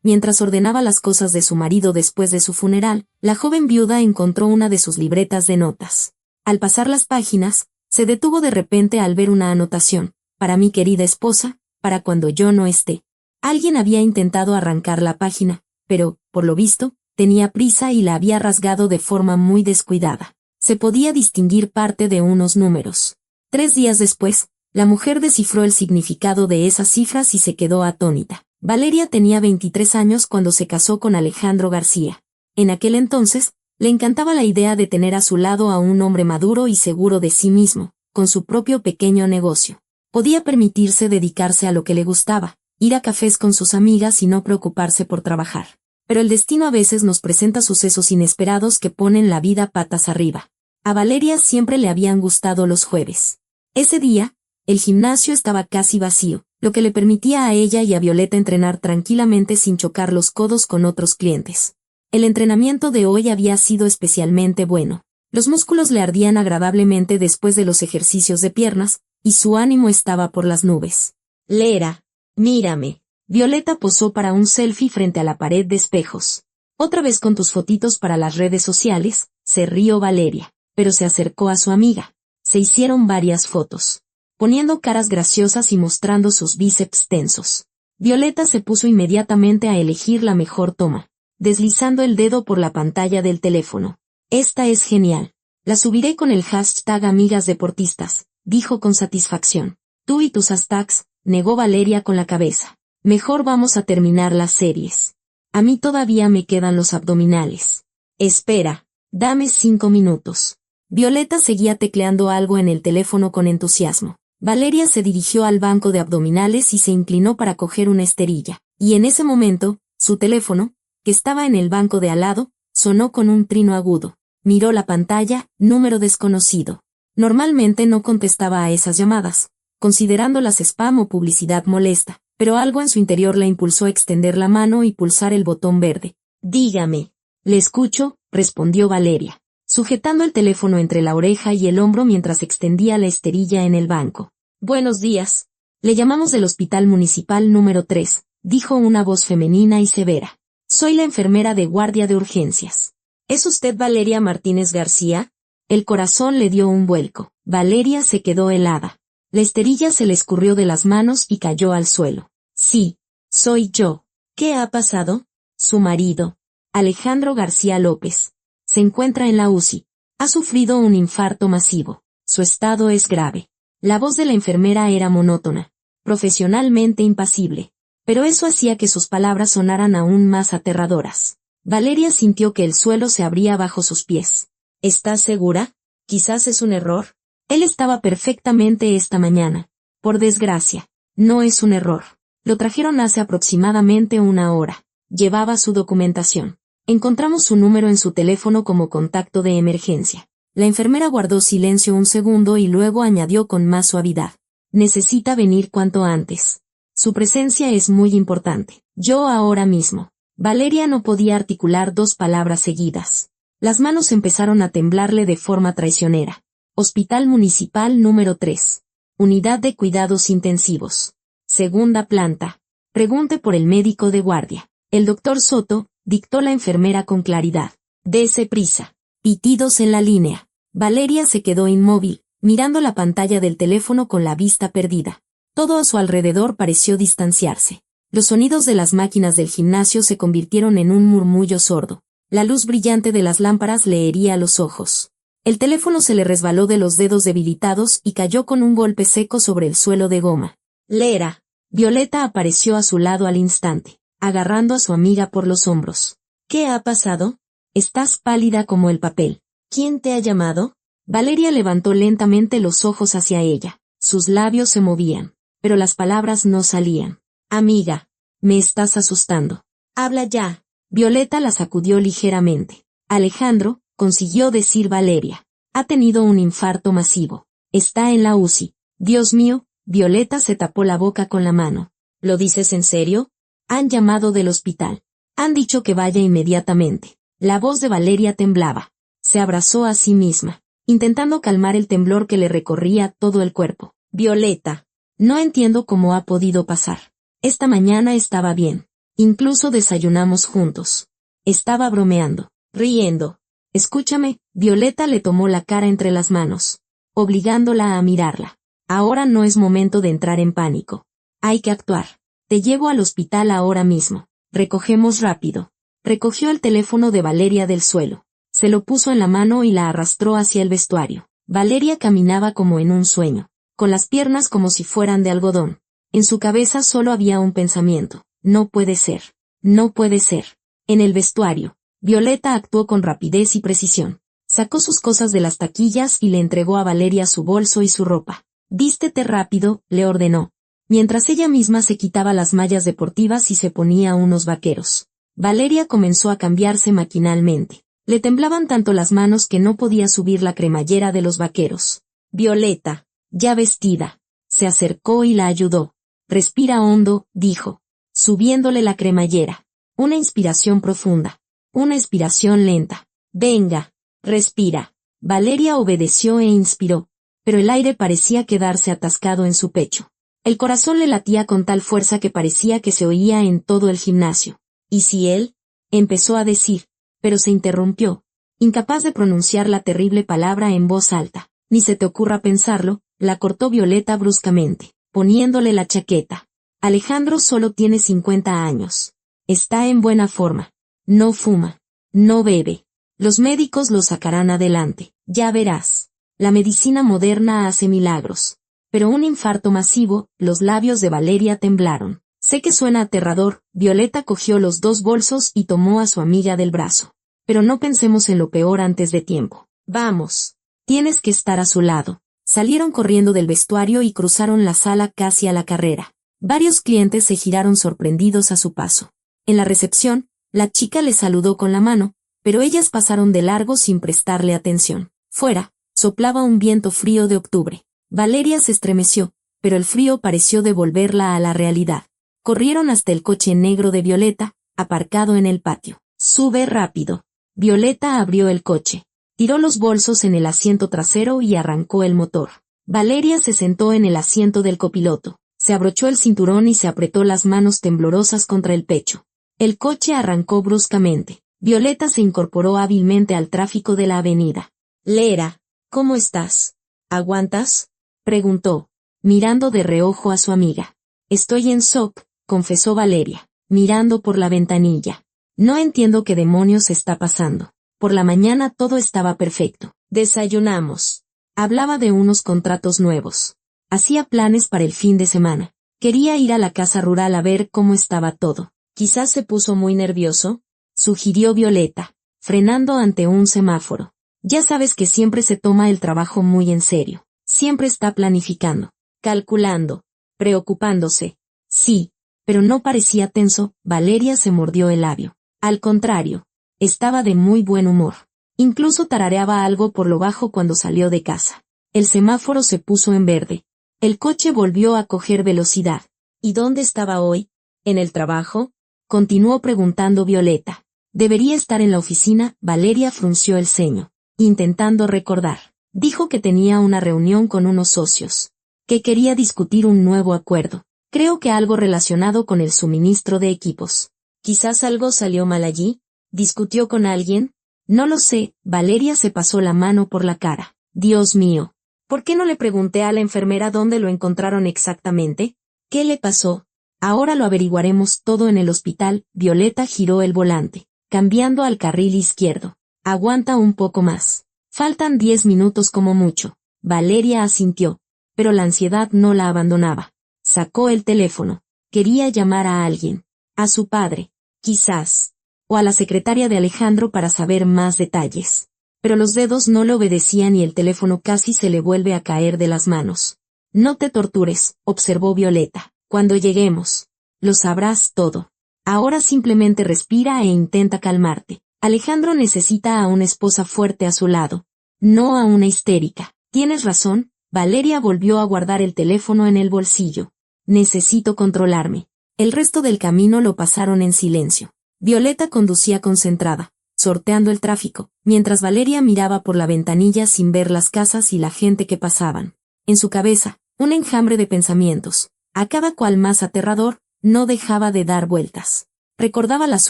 Mientras ordenaba las cosas de su marido después de su funeral, la joven viuda encontró una de sus libretas de notas. Al pasar las páginas, se detuvo de repente al ver una anotación: para mi querida esposa, para cuando yo no esté. Alguien había intentado arrancar la página, pero, por lo visto, tenía prisa y la había rasgado de forma muy descuidada. Se podía distinguir parte de unos números. 3 días después, la mujer descifró el significado de esas cifras y se quedó atónita. Valeria tenía 23 años cuando se casó con Alejandro García. En aquel entonces, le encantaba la idea de tener a su lado a un hombre maduro y seguro de sí mismo, con su propio pequeño negocio. Podía permitirse dedicarse a lo que le gustaba, ir a cafés con sus amigas y no preocuparse por trabajar. Pero el destino a veces nos presenta sucesos inesperados que ponen la vida patas arriba. A Valeria siempre le habían gustado los jueves. Ese día, el gimnasio estaba casi vacío, lo que le permitía a ella y a Violeta entrenar tranquilamente sin chocar los codos con otros clientes. El entrenamiento de hoy había sido especialmente bueno. Los músculos le ardían agradablemente después de los ejercicios de piernas, y su ánimo estaba por las nubes. Lera, mírame. Violeta posó para un selfie frente a la pared de espejos. Otra vez con tus fotitos para las redes sociales, se rió Valeria, pero se acercó a su amiga. Se hicieron varias fotos, poniendo caras graciosas y mostrando sus bíceps tensos. Violeta se puso inmediatamente a elegir la mejor toma, deslizando el dedo por la pantalla del teléfono. Esta es genial. La subiré con el hashtag amigas deportistas, dijo con satisfacción. Tú y tus hashtags, negó Valeria con la cabeza. Mejor vamos a terminar las series. A mí todavía me quedan los abdominales. Espera, dame 5 minutos. Violeta seguía tecleando algo en el teléfono con entusiasmo. Valeria se dirigió al banco de abdominales y se inclinó para coger una esterilla. Y en ese momento, su teléfono, que estaba en el banco de al lado, sonó con un trino agudo. Miró la pantalla, número desconocido. Normalmente no contestaba a esas llamadas, considerándolas spam o publicidad molesta, pero algo en su interior la impulsó a extender la mano y pulsar el botón verde. Dígame. Le escucho, respondió Valeria, sujetando el teléfono entre la oreja y el hombro mientras extendía la esterilla en el banco. Buenos días. Le llamamos del Hospital Municipal número 3, dijo una voz femenina y severa. Soy la enfermera de guardia de urgencias. ¿Es usted Valeria Martínez García? El corazón le dio un vuelco. Valeria se quedó helada. La esterilla se le escurrió de las manos y cayó al suelo. Sí, soy yo. ¿Qué ha pasado? Su marido, Alejandro García López, se encuentra en la UCI. Ha sufrido un infarto masivo. Su estado es grave. La voz de la enfermera era monótona, profesionalmente impasible, pero eso hacía que sus palabras sonaran aún más aterradoras. Valeria sintió que el suelo se abría bajo sus pies. ¿Estás segura? Quizás es un error. Él estaba perfectamente esta mañana. Por desgracia, no es un error. Lo trajeron hace aproximadamente 1 hora. Llevaba su documentación. Encontramos su número en su teléfono como contacto de emergencia. La enfermera guardó silencio un segundo y luego añadió con más suavidad. Necesita venir cuanto antes. Su presencia es muy importante. Yo ahora mismo. Valeria no podía articular 2 palabras seguidas. Las manos empezaron a temblarle de forma traicionera. Hospital Municipal número 3. Unidad de Cuidados Intensivos. Segunda planta. Pregunte por el médico de guardia. El doctor Soto, dictó la enfermera con claridad. Dese prisa. Pitidos en la línea. Valeria se quedó inmóvil, mirando la pantalla del teléfono con la vista perdida. Todo a su alrededor pareció distanciarse. Los sonidos de las máquinas del gimnasio se convirtieron en un murmullo sordo. La luz brillante de las lámparas le hería los ojos. El teléfono se le resbaló de los dedos debilitados y cayó con un golpe seco sobre el suelo de goma. Lera. Violeta apareció a su lado al instante, agarrando a su amiga por los hombros. ¿Qué ha pasado? Estás pálida como el papel. ¿Quién te ha llamado? Valeria levantó lentamente los ojos hacia ella. Sus labios se movían, pero las palabras no salían. Amiga, me estás asustando. Habla ya. Violeta la sacudió ligeramente. Alejandro, consiguió decir Valeria. Ha tenido un infarto masivo. Está en la UCI. Dios mío, Violeta se tapó la boca con la mano. ¿Lo dices en serio? Han llamado del hospital. Han dicho que vaya inmediatamente. La voz de Valeria temblaba. Se abrazó a sí misma, intentando calmar el temblor que le recorría todo el cuerpo. Violeta, no entiendo cómo ha podido pasar. Esta mañana estaba bien. Incluso desayunamos juntos. Estaba bromeando, riendo. Escúchame, Violeta le tomó la cara entre las manos, obligándola a mirarla. Ahora no es momento de entrar en pánico. Hay que actuar. Te llevo al hospital ahora mismo. Recogemos rápido. Recogió el teléfono de Valeria del suelo. Se lo puso en la mano y la arrastró hacia el vestuario. Valeria caminaba como en un sueño, con las piernas como si fueran de algodón. En su cabeza solo había un pensamiento. No puede ser. No puede ser. En el vestuario, Violeta actuó con rapidez y precisión. Sacó sus cosas de las taquillas y le entregó a Valeria su bolso y su ropa. Vístete rápido, le ordenó, mientras ella misma se quitaba las mallas deportivas y se ponía unos vaqueros. Valeria comenzó a cambiarse maquinalmente. Le temblaban tanto las manos que no podía subir la cremallera de los vaqueros. Violeta, ya vestida, se acercó y la ayudó. Respira hondo, dijo, subiéndole la cremallera. Una inspiración profunda. Una expiración lenta. Venga, respira. Valeria obedeció e inspiró, pero el aire parecía quedarse atascado en su pecho. El corazón le latía con tal fuerza que parecía que se oía en todo el gimnasio. ¿Y si él? Empezó a decir, pero se interrumpió, incapaz de pronunciar la terrible palabra en voz alta. Ni se te ocurra pensarlo, la cortó Violeta bruscamente, poniéndole la chaqueta. Alejandro solo tiene 50 años. Está en buena forma. No fuma. No bebe. Los médicos lo sacarán adelante. Ya verás. La medicina moderna hace milagros. Pero un infarto masivo, los labios de Valeria temblaron. Sé que suena aterrador, Violeta cogió los 2 bolsos y tomó a su amiga del brazo. Pero no pensemos en lo peor antes de tiempo. Vamos. Tienes que estar a su lado. Salieron corriendo del vestuario y cruzaron la sala casi a la carrera. Varios clientes se giraron sorprendidos a su paso. En la recepción, la chica les saludó con la mano, pero ellas pasaron de largo sin prestarle atención. Fuera, soplaba un viento frío de octubre. Valeria se estremeció, pero el frío pareció devolverla a la realidad. Corrieron hasta el coche negro de Violeta, aparcado en el patio. Sube rápido. Violeta abrió el coche. Tiró los bolsos en el asiento trasero y arrancó el motor. Valeria se sentó en el asiento del copiloto. Se abrochó el cinturón y se apretó las manos temblorosas contra el pecho. El coche arrancó bruscamente. Violeta se incorporó hábilmente al tráfico de la avenida. Lera, ¿cómo estás? ¿Aguantas? Preguntó, mirando de reojo a su amiga. Estoy en shock, confesó Valeria, mirando por la ventanilla. No entiendo qué demonios está pasando. Por la mañana todo estaba perfecto. Desayunamos. Hablaba de unos contratos nuevos. Hacía planes para el fin de semana. Quería ir a la casa rural a ver cómo estaba todo. Quizás se puso muy nervioso, sugirió Violeta, frenando ante un semáforo. Ya sabes que siempre se toma el trabajo muy en serio. Siempre está planificando, calculando, preocupándose. Sí, pero no parecía tenso. Valeria se mordió el labio. Al contrario, estaba de muy buen humor. Incluso tarareaba algo por lo bajo cuando salió de casa. El semáforo se puso en verde. El coche volvió a coger velocidad. ¿Y dónde estaba hoy? ¿En el trabajo? Continuó preguntando Violeta. Debería estar en la oficina. Valeria frunció el ceño, intentando recordar. Dijo que tenía una reunión con unos socios, que quería discutir un nuevo acuerdo. Creo que algo relacionado con el suministro de equipos. Quizás algo salió mal allí. ¿Discutió con alguien? No lo sé. Valeria se pasó la mano por la cara. Dios mío. ¿Por qué no le pregunté a la enfermera dónde lo encontraron exactamente? ¿Qué le pasó? Ahora lo averiguaremos todo en el hospital. Violeta giró el volante, cambiando al carril izquierdo. Aguanta un poco más. Faltan 10 minutos como mucho. Valeria asintió, pero la ansiedad no la abandonaba. Sacó el teléfono. Quería llamar a alguien. A su padre, quizás. O a la secretaria de Alejandro para saber más detalles. Pero los dedos no le obedecían y el teléfono casi se le vuelve a caer de las manos. No te tortures, observó Violeta. Cuando lleguemos, lo sabrás todo. Ahora simplemente respira e intenta calmarte. Alejandro necesita a una esposa fuerte a su lado, no a una histérica. Tienes razón. Valeria volvió a guardar el teléfono en el bolsillo. Necesito controlarme. El resto del camino lo pasaron en silencio. Violeta conducía concentrada, sorteando el tráfico, mientras Valeria miraba por la ventanilla sin ver las casas y la gente que pasaban. En su cabeza, un enjambre de pensamientos, a cada cual más aterrador, no dejaba de dar vueltas. Recordaba las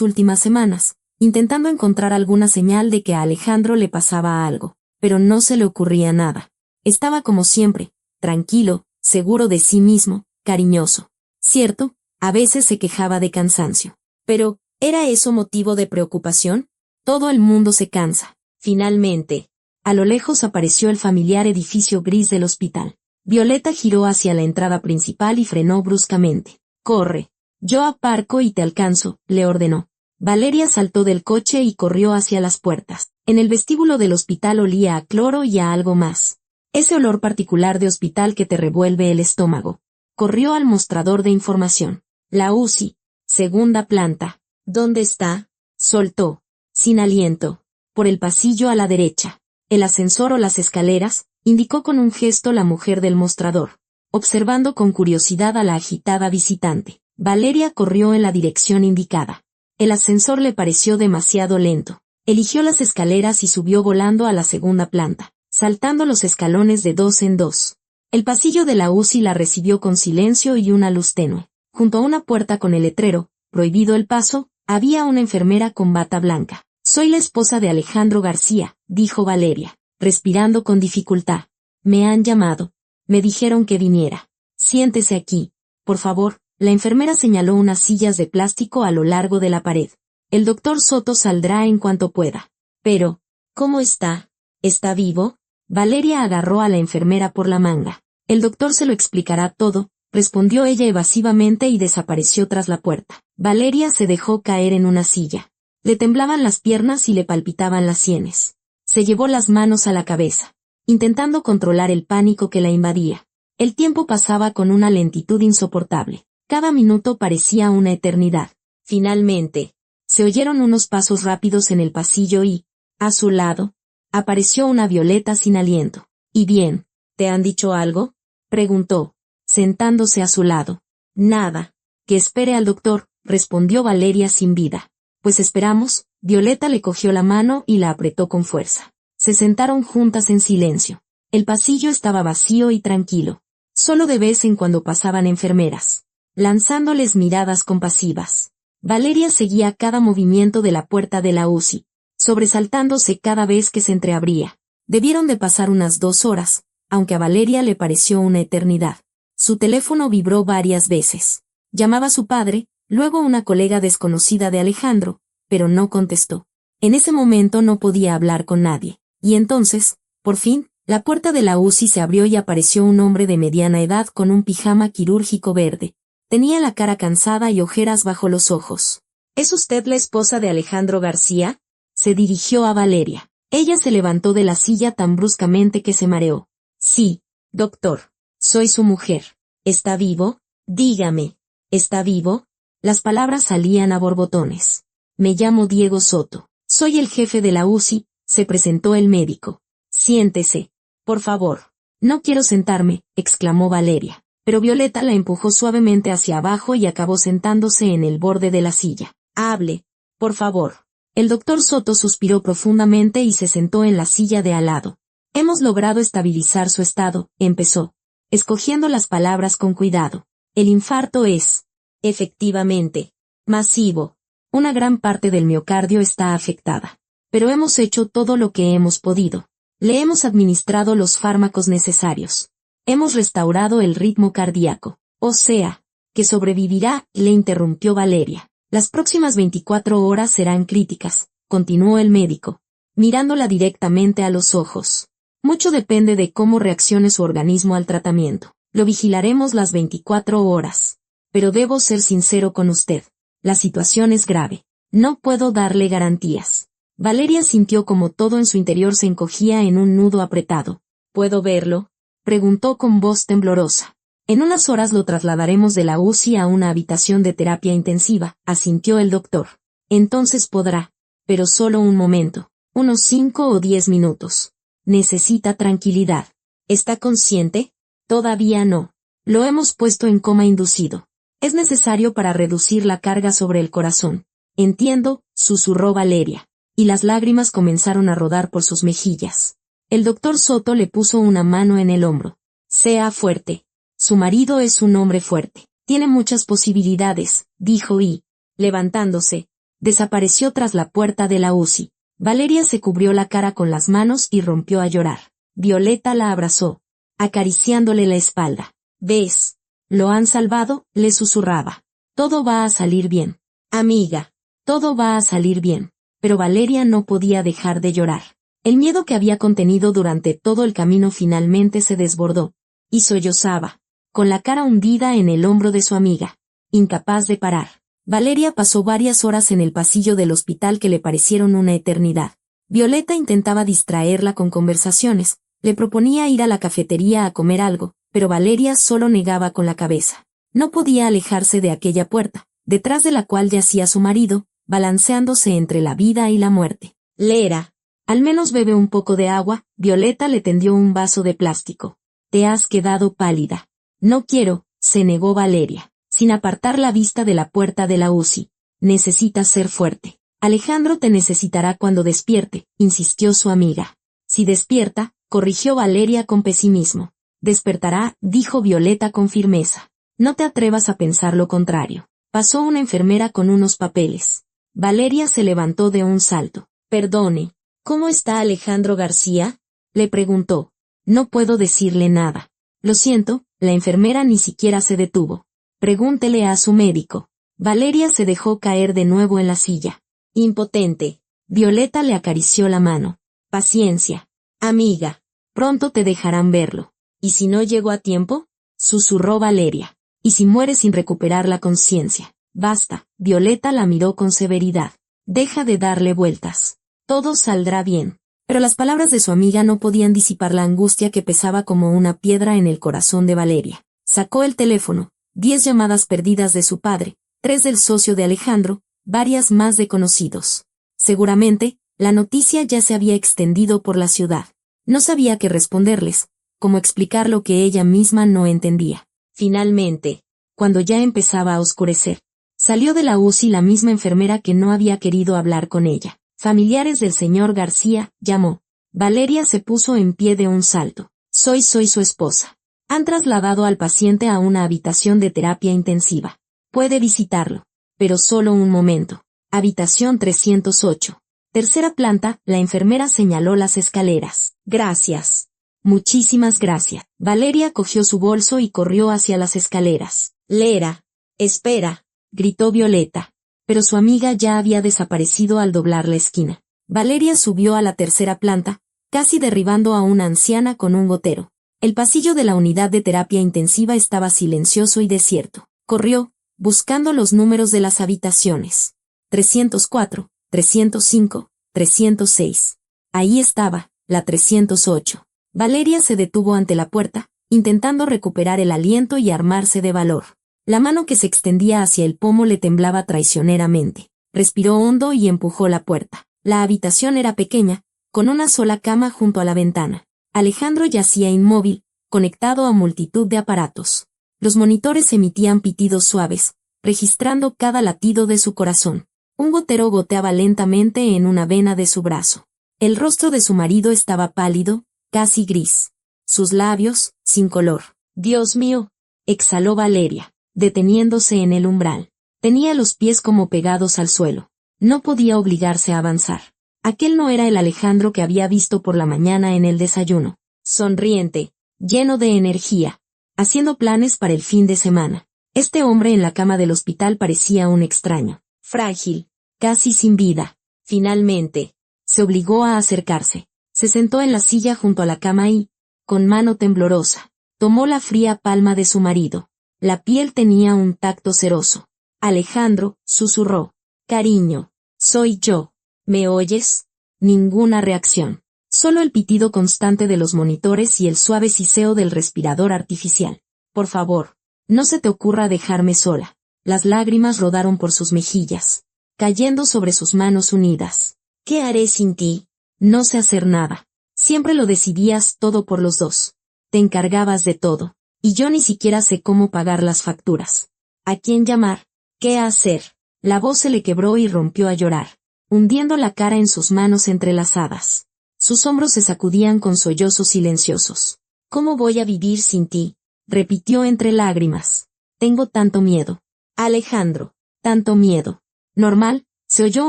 últimas semanas, intentando encontrar alguna señal de que a Alejandro le pasaba algo, pero no se le ocurría nada. Estaba como siempre, tranquilo, seguro de sí mismo, cariñoso. Cierto, a veces se quejaba de cansancio. Pero, ¿era eso motivo de preocupación? Todo el mundo se cansa. Finalmente, a lo lejos apareció el familiar edificio gris del hospital. Violeta giró hacia la entrada principal y frenó bruscamente. «Corre. Yo aparco y te alcanzo», le ordenó. Valeria saltó del coche y corrió hacia las puertas. En el vestíbulo del hospital olía a cloro y a algo más. Ese olor particular de hospital que te revuelve el estómago. Corrió al mostrador de información. La UCI. Segunda planta. ¿Dónde está? Soltó. Sin aliento. Por el pasillo a la derecha. El ascensor o las escaleras, indicó con un gesto la mujer del mostrador, observando con curiosidad a la agitada visitante. Valeria corrió en la dirección indicada. El ascensor le pareció demasiado lento. Eligió las escaleras y subió volando a la segunda planta, saltando los escalones de 2 en 2. El pasillo de la UCI la recibió con silencio y una luz tenue. Junto a una puerta con el letrero, «Prohibido el paso», había una enfermera con bata blanca. «Soy la esposa de Alejandro García», dijo Valeria, respirando con dificultad. «Me han llamado. Me dijeron que viniera. Siéntese aquí, por favor». La enfermera señaló unas sillas de plástico a lo largo de la pared. «El doctor Soto saldrá en cuanto pueda». «Pero, ¿cómo está? ¿Está vivo?» Valeria agarró a la enfermera por la manga. «El doctor se lo explicará todo», respondió ella evasivamente y desapareció tras la puerta. Valeria se dejó caer en una silla. Le temblaban las piernas y le palpitaban las sienes. Se llevó las manos a la cabeza, intentando controlar el pánico que la invadía. El tiempo pasaba con una lentitud insoportable. Cada minuto parecía una eternidad. Finalmente, se oyeron unos pasos rápidos en el pasillo y, a su lado, apareció una Violeta sin aliento. «¿Y bien? ¿Te han dicho algo?», preguntó, sentándose a su lado. «Nada. Que espere al doctor», respondió Valeria sin vida. «Pues esperamos». Violeta le cogió la mano y la apretó con fuerza. Se sentaron juntas en silencio. El pasillo estaba vacío y tranquilo. Solo de vez en cuando pasaban enfermeras, lanzándoles miradas compasivas. Valeria seguía cada movimiento de la puerta de la UCI, sobresaltándose cada vez que se entreabría. Debieron de pasar unas 2 horas, aunque a Valeria le pareció una eternidad. Su teléfono vibró varias veces. Llamaba a su padre, luego una colega desconocida de Alejandro, pero no contestó. En ese momento no podía hablar con nadie. Y entonces, por fin, la puerta de la UCI se abrió y apareció un hombre de mediana edad con un pijama quirúrgico verde. Tenía la cara cansada y ojeras bajo los ojos. «¿Es usted la esposa de Alejandro García?», se dirigió a Valeria. Ella se levantó de la silla tan bruscamente que se mareó. «Sí, doctor. Soy su mujer. ¿Está vivo? Dígame. ¿Está vivo?». Las palabras salían a borbotones. «Me llamo Diego Soto. Soy el jefe de la UCI», se presentó el médico. «Siéntese, por favor». «No quiero sentarme», exclamó Valeria. Pero Violeta la empujó suavemente hacia abajo y acabó sentándose en el borde de la silla. «Hable, por favor». El doctor Soto suspiró profundamente y se sentó en la silla de al lado. «Hemos logrado estabilizar su estado», empezó, escogiendo las palabras con cuidado. «El infarto es, efectivamente, masivo. Una gran parte del miocardio está afectada. Pero hemos hecho todo lo que hemos podido. Le hemos administrado los fármacos necesarios. Hemos restaurado el ritmo cardíaco. O sea, que sobrevivirá», le interrumpió Valeria. «Las próximas 24 horas serán críticas», continuó el médico, mirándola directamente a los ojos. «Mucho depende de cómo reaccione su organismo al tratamiento. Lo vigilaremos las 24 horas. Pero debo ser sincero con usted. La situación es grave. No puedo darle garantías». Valeria sintió como todo en su interior se encogía en un nudo apretado. «¿Puedo verlo?», preguntó con voz temblorosa. «En unas horas lo trasladaremos de la UCI a una habitación de terapia intensiva», asintió el doctor. «Entonces podrá, pero solo un momento, unos 5 o 10 minutos. Necesita tranquilidad. ¿Está consciente?». «Todavía no. Lo hemos puesto en coma inducido. Es necesario para reducir la carga sobre el corazón». «Entiendo», susurró Valeria, y las lágrimas comenzaron a rodar por sus mejillas. El doctor Soto le puso una mano en el hombro. «Sea fuerte. Su marido es un hombre fuerte. Tiene muchas posibilidades», dijo y, levantándose, desapareció tras la puerta de la UCI. Valeria se cubrió la cara con las manos y rompió a llorar. Violeta la abrazó, acariciándole la espalda. ¿Ves? Lo han salvado, le susurraba. Todo va a salir bien. Amiga, todo va a salir bien. Pero Valeria no podía dejar de llorar. El miedo que había contenido durante todo el camino finalmente se desbordó, y sollozaba, con la cara hundida en el hombro de su amiga, incapaz de parar. Valeria pasó varias horas en el pasillo del hospital que le parecieron una eternidad. Violeta intentaba distraerla con conversaciones, le proponía ir a la cafetería a comer algo, pero Valeria solo negaba con la cabeza. No podía alejarse de aquella puerta, detrás de la cual yacía su marido, balanceándose entre la vida y la muerte. Lera, al menos bebe un poco de agua. Violeta le tendió un vaso de plástico. Te has quedado pálida. No quiero, se negó Valeria, sin apartar la vista de la puerta de la UCI. Necesitas ser fuerte. Alejandro te necesitará cuando despierte, insistió su amiga. Si despierta, corrigió Valeria con pesimismo. Despertará, dijo Violeta con firmeza. No te atrevas a pensar lo contrario. Pasó una enfermera con unos papeles. Valeria se levantó de un salto. Perdone, ¿cómo está Alejandro García?, le preguntó. No puedo decirle nada. Lo siento, la enfermera ni siquiera se detuvo. Pregúntele a su médico. Valeria se dejó caer de nuevo en la silla. Impotente. Violeta le acarició la mano. Paciencia. Amiga. Pronto te dejarán verlo. ¿Y si no llego a tiempo?, susurró Valeria. ¿Y si mueres sin recuperar la conciencia? Basta. Violeta la miró con severidad. Deja de darle vueltas. Todo saldrá bien. Pero las palabras de su amiga no podían disipar la angustia que pesaba como una piedra en el corazón de Valeria. Sacó el teléfono. 10 llamadas perdidas de su padre, 3 del socio de Alejandro, varias más de conocidos. Seguramente, la noticia ya se había extendido por la ciudad. No sabía qué responderles, cómo explicar lo que ella misma no entendía. Finalmente, cuando ya empezaba a oscurecer, salió de la UCI la misma enfermera que no había querido hablar con ella. Familiares del señor García, llamó. Valeria se puso en pie de un salto. Soy su esposa. Han trasladado al paciente a una habitación de terapia intensiva. Puede visitarlo, pero solo un momento. Habitación 308. Tercera planta. La enfermera señaló las escaleras. Gracias. Muchísimas gracias. Valeria cogió su bolso y corrió hacia las escaleras. Lera. Espera, gritó Violeta. Pero su amiga ya había desaparecido al doblar la esquina. Valeria subió a la tercera planta, casi derribando a una anciana con un gotero. El pasillo de la unidad de terapia intensiva estaba silencioso y desierto. Corrió, buscando los números de las habitaciones. 304, 305, 306. Ahí estaba, la 308. Valeria se detuvo ante la puerta, intentando recuperar el aliento y armarse de valor. La mano que se extendía hacia el pomo le temblaba traicioneramente. Respiró hondo y empujó la puerta. La habitación era pequeña, con una sola cama junto a la ventana. Alejandro yacía inmóvil, conectado a multitud de aparatos. Los monitores emitían pitidos suaves, registrando cada latido de su corazón. Un gotero goteaba lentamente en una vena de su brazo. El rostro de su marido estaba pálido, casi gris. Sus labios, sin color. Dios mío, exhaló Valeria, deteniéndose en el umbral. Tenía los pies como pegados al suelo. No podía obligarse a avanzar. Aquel no era el Alejandro que había visto por la mañana en el desayuno. Sonriente, lleno de energía, haciendo planes para el fin de semana. Este hombre en la cama del hospital parecía un extraño. Frágil, casi sin vida. Finalmente, se obligó a acercarse. Se sentó en la silla junto a la cama y, con mano temblorosa, tomó la fría palma de su marido. La piel tenía un tacto ceroso. Alejandro, susurró. Cariño, soy yo. ¿Me oyes? Ninguna reacción. Solo el pitido constante de los monitores y el suave siseo del respirador artificial. Por favor, no se te ocurra dejarme sola. Las lágrimas rodaron por sus mejillas, cayendo sobre sus manos unidas. ¿Qué haré sin ti? No sé hacer nada. Siempre lo decidías todo por los dos. Te encargabas de todo. Y yo ni siquiera sé cómo pagar las facturas. ¿A quién llamar? ¿Qué hacer? La voz se le quebró y rompió a llorar, hundiendo la cara en sus manos entrelazadas. Sus hombros se sacudían con sollozos silenciosos. ¿Cómo voy a vivir sin ti?, repitió entre lágrimas. Tengo tanto miedo. Alejandro, tanto miedo. Normal, se oyó